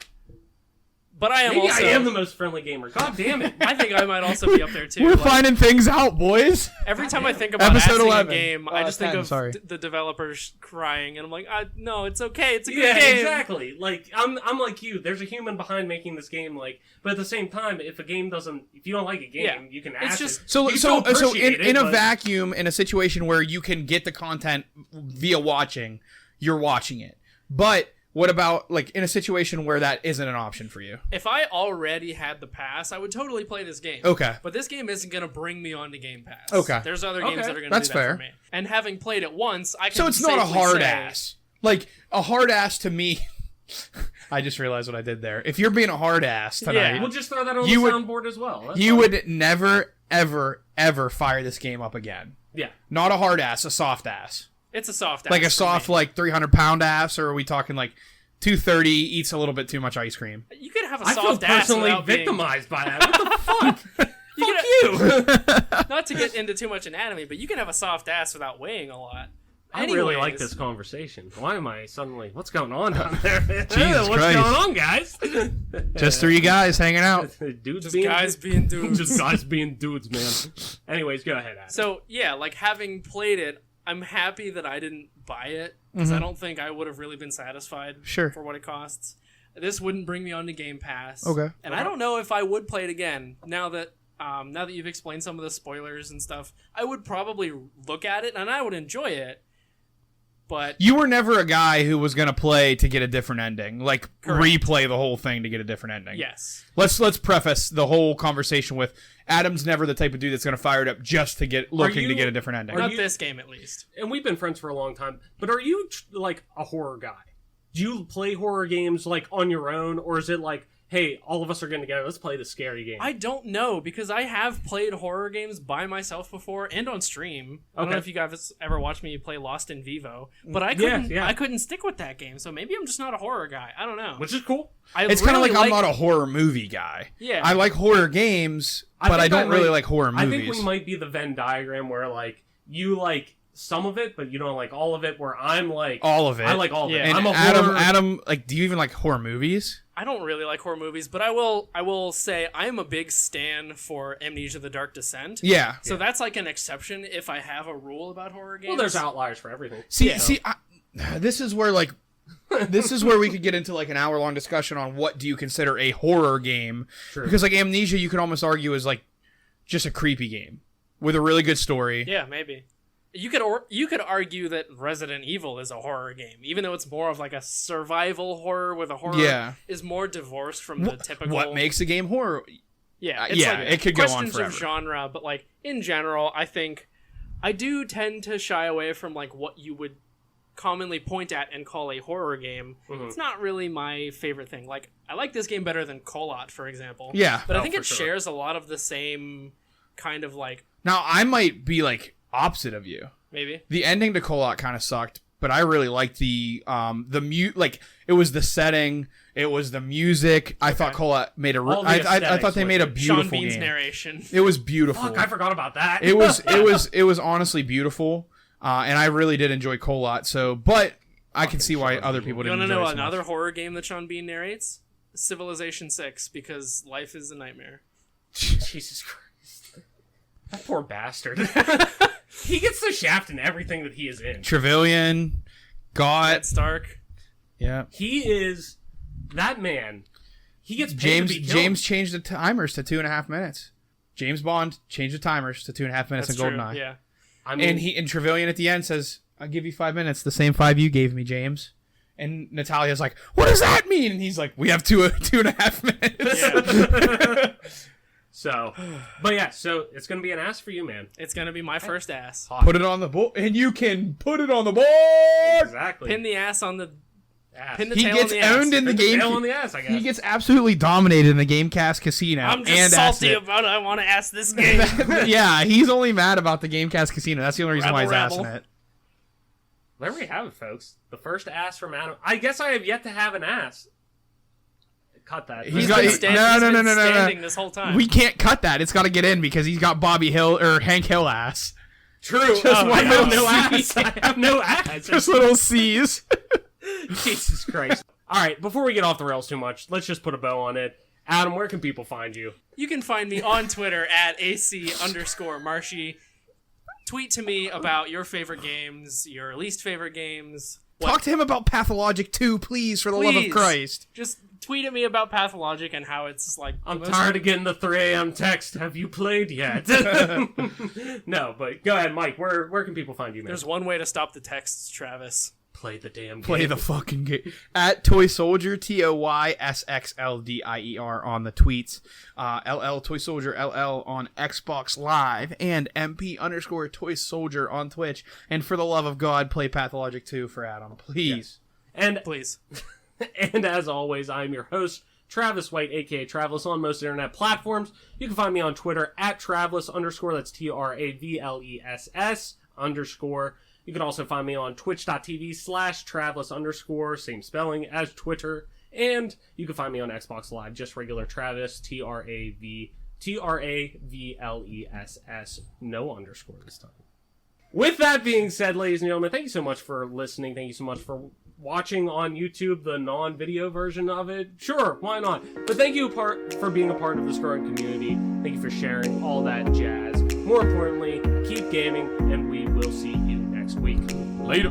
But I am Maybe also. I am the most friendly gamer. God damn it. I think I might also be up there too. We're Like, finding things out, boys. every time I think about Episode asking 11. a game, I just think 10, of sorry. the developers crying, and I'm like, no, it's okay. It's a good Yeah, game. exactly. Like I'm like you. There's a human behind making this game. Like, but at the same time, if you don't like a game, Yeah. you can It's ask. just- it. So You still appreciate it, in a but- vacuum, in a situation where you can get the content via watching, you're watching it. But what about like in a situation where that isn't an option for you? If I already had the pass, I would totally play this game. Okay. But this game isn't going to bring me onto Game Pass. Okay. There's other games Okay. that are going to That's do that fair. for me. And having played it once, I can So it's not a safely hard say- ass. Like a hard ass to me. I just realized what I did there. If you're being a hard ass tonight, Yeah. We'll just throw that on You the would- soundboard as well. That's you fine. would never, ever, ever fire this game up again. Yeah. Not a hard ass, a soft ass. It's a soft ass. Like a for soft, me. like 300-pound ass, or are we talking like 230 eats a little bit too much ice cream? You could have a I feel soft ass personally without being- victimized by that. What the fuck? You Fuck you! Not to get into too much anatomy, but you can have a soft ass without weighing a lot. I really Anyways, like this conversation. Why am I suddenly? What's going on down there? Jesus What's Christ. going on, guys? Just three guys hanging out. Dudes Just being guys being dudes. just guys being dudes, man. Anyways, go ahead, Adam. So yeah, like having played it, I'm happy that I didn't buy it because I don't think I would have really been satisfied Sure. for what it costs. This wouldn't bring me onto Game Pass. Okay. And I don't know if I would play it again now that you've explained some of the spoilers and stuff. I would probably look at it and I would enjoy it. But You were never a guy who was gonna play to get a different ending, like Correct. replay the whole thing to get a different ending. yes, Let's preface the whole conversation with Adam's never the type of dude that's gonna fire it up just to get looking you- to get a different ending. not you- this game at least. and we've been friends for a long time. But are you like a horror guy? Do you play horror games like on your own, or is it like, hey, all of us are going to go, let's play the scary game? I don't know because I have played horror games by myself before and on stream. I don't know Okay. if you guys ever watched me play Lost in Vivo, but I Yeah, couldn't. yeah. I couldn't stick with that game, so maybe I'm just not a horror guy. I don't know. Which is cool. It's kind of like I'm not a horror movie guy. Yeah. I like horror games, but I think don't really might- like horror movies. I think we might be the Venn diagram where like you like some of it, but you don't like all of it. Where I'm like all of it. I like all of Yeah. it. And I'm a Adam, horror. Adam, like, do you even like horror movies? I don't really like horror movies, but I will say I am a big stan for Amnesia: The Dark Descent. Yeah. So that's like an exception if I have a rule about horror games. Well, there's outliers for everything. See, Yeah. this is where like, this is where we could get into like an hour-long discussion on what do you consider a horror game? True. Because like Amnesia, you could almost argue is like just a creepy game with a really good story. Yeah, maybe. You could argue that Resident Evil is a horror game, even though it's more of like a survival horror with a horror Yeah. is more divorced from the typical. What makes a game horror? Yeah, yeah, it could go on questions forever. of genre, but like in general, I think I do tend to shy away from like what you would commonly point at and call a horror game. Mm-hmm. It's not really my favorite thing. Like I like this game better than Colot, for example. Yeah. but I Oh, think for it sure. shares a lot of the same kind of like Now I might be like opposite of you. maybe. The ending to Kolot kind of sucked, but I really liked the like it was the setting, it was the music. I thought Cola made I thought they made a beautiful Sean Bean's game. narration. It was beautiful. Fuck, I forgot about that. It was honestly beautiful, and I really did enjoy Colot. So, but I can see why other people You didn't. want to enjoy know it so another much. horror game that Sean Bean narrates? Civilization 6, because life is a nightmare. Jesus Christ. That poor bastard. He gets the shaft in everything that he is in. Trevelyan, Ned Got, Stark. yeah. He is that man. He gets paid to be killed. James changed the timers to 2.5 minutes. James Bond changed the timers to 2.5 minutes That's in true. GoldenEye. Yeah. I mean, And Trevelyan at the end says, "I'll give you 5 minutes, the same 5 you gave me, James." And Natalia's like, "What does that mean?" And he's like, "We have 2.5 minutes." Yeah. so, but yeah, so it's gonna be an ass for you, man. It's going to be my first ass. Put it on the board, and you can put it on the board. Exactly. Pin the ass on the... ass. Pin the He tail gets on the ass. owned in the Pin game. tail on the ass, I guess. He gets absolutely dominated in the Gamecast casino. I'm and just salty asked it. about it. I want to ask this game. Yeah, he's only mad about the Gamecast casino. That's the only reason why he's Rebel. asking it. There we have it, folks. The first ass from Adam. I guess I have yet to have an ass. Cut that. He's got- been he- standing no. standing this whole time. We can't cut that. It's got to get in because he's got Bobby Hill or Hank Hill ass. True. Just I one have little no C. ass. I have no ass. Just little C's. Jesus Christ. All right, before we get off the rails too much, let's just put a bow on it. Adam, where can people find you? You can find me on Twitter at AC_Marshy. Tweet to me about your favorite games, your least favorite games. Talk to him about Pathologic 2, please, for the love of Please. Christ. Just tweet at me about Pathologic and how it's like... I'm the most- tired of getting the 3 a.m. text. Have you played yet? No, but go ahead, Mike. Where can people find you, man? There's one way to stop the texts, Travis. Play the damn game. Play the fucking game. At Toy Soldier, TOYSXLDIER on the tweets. LL Toy Soldier LL on Xbox Live. And MP_Toy Soldier on Twitch. And for the love of God, play Pathologic 2 for Adam. Please. And Please. And as always, I'm your host, Travis White, aka Travelus, on most internet platforms. You can find me on Twitter at Travelus_, that's TRAVLESS_. You can also find me on twitch.tv/Travelus_, same spelling as Twitter. And you can find me on Xbox Live, just regular Travis, TRAVLESS, no underscore this time. With that being said, ladies and gentlemen, thank you so much for listening. Thank you so much for watching on YouTube, the non-video version of it. Sure, why not? But thank you for being a part of this growing community. Thank you for sharing all that jazz. More importantly, keep gaming, and we will see you next week. Later.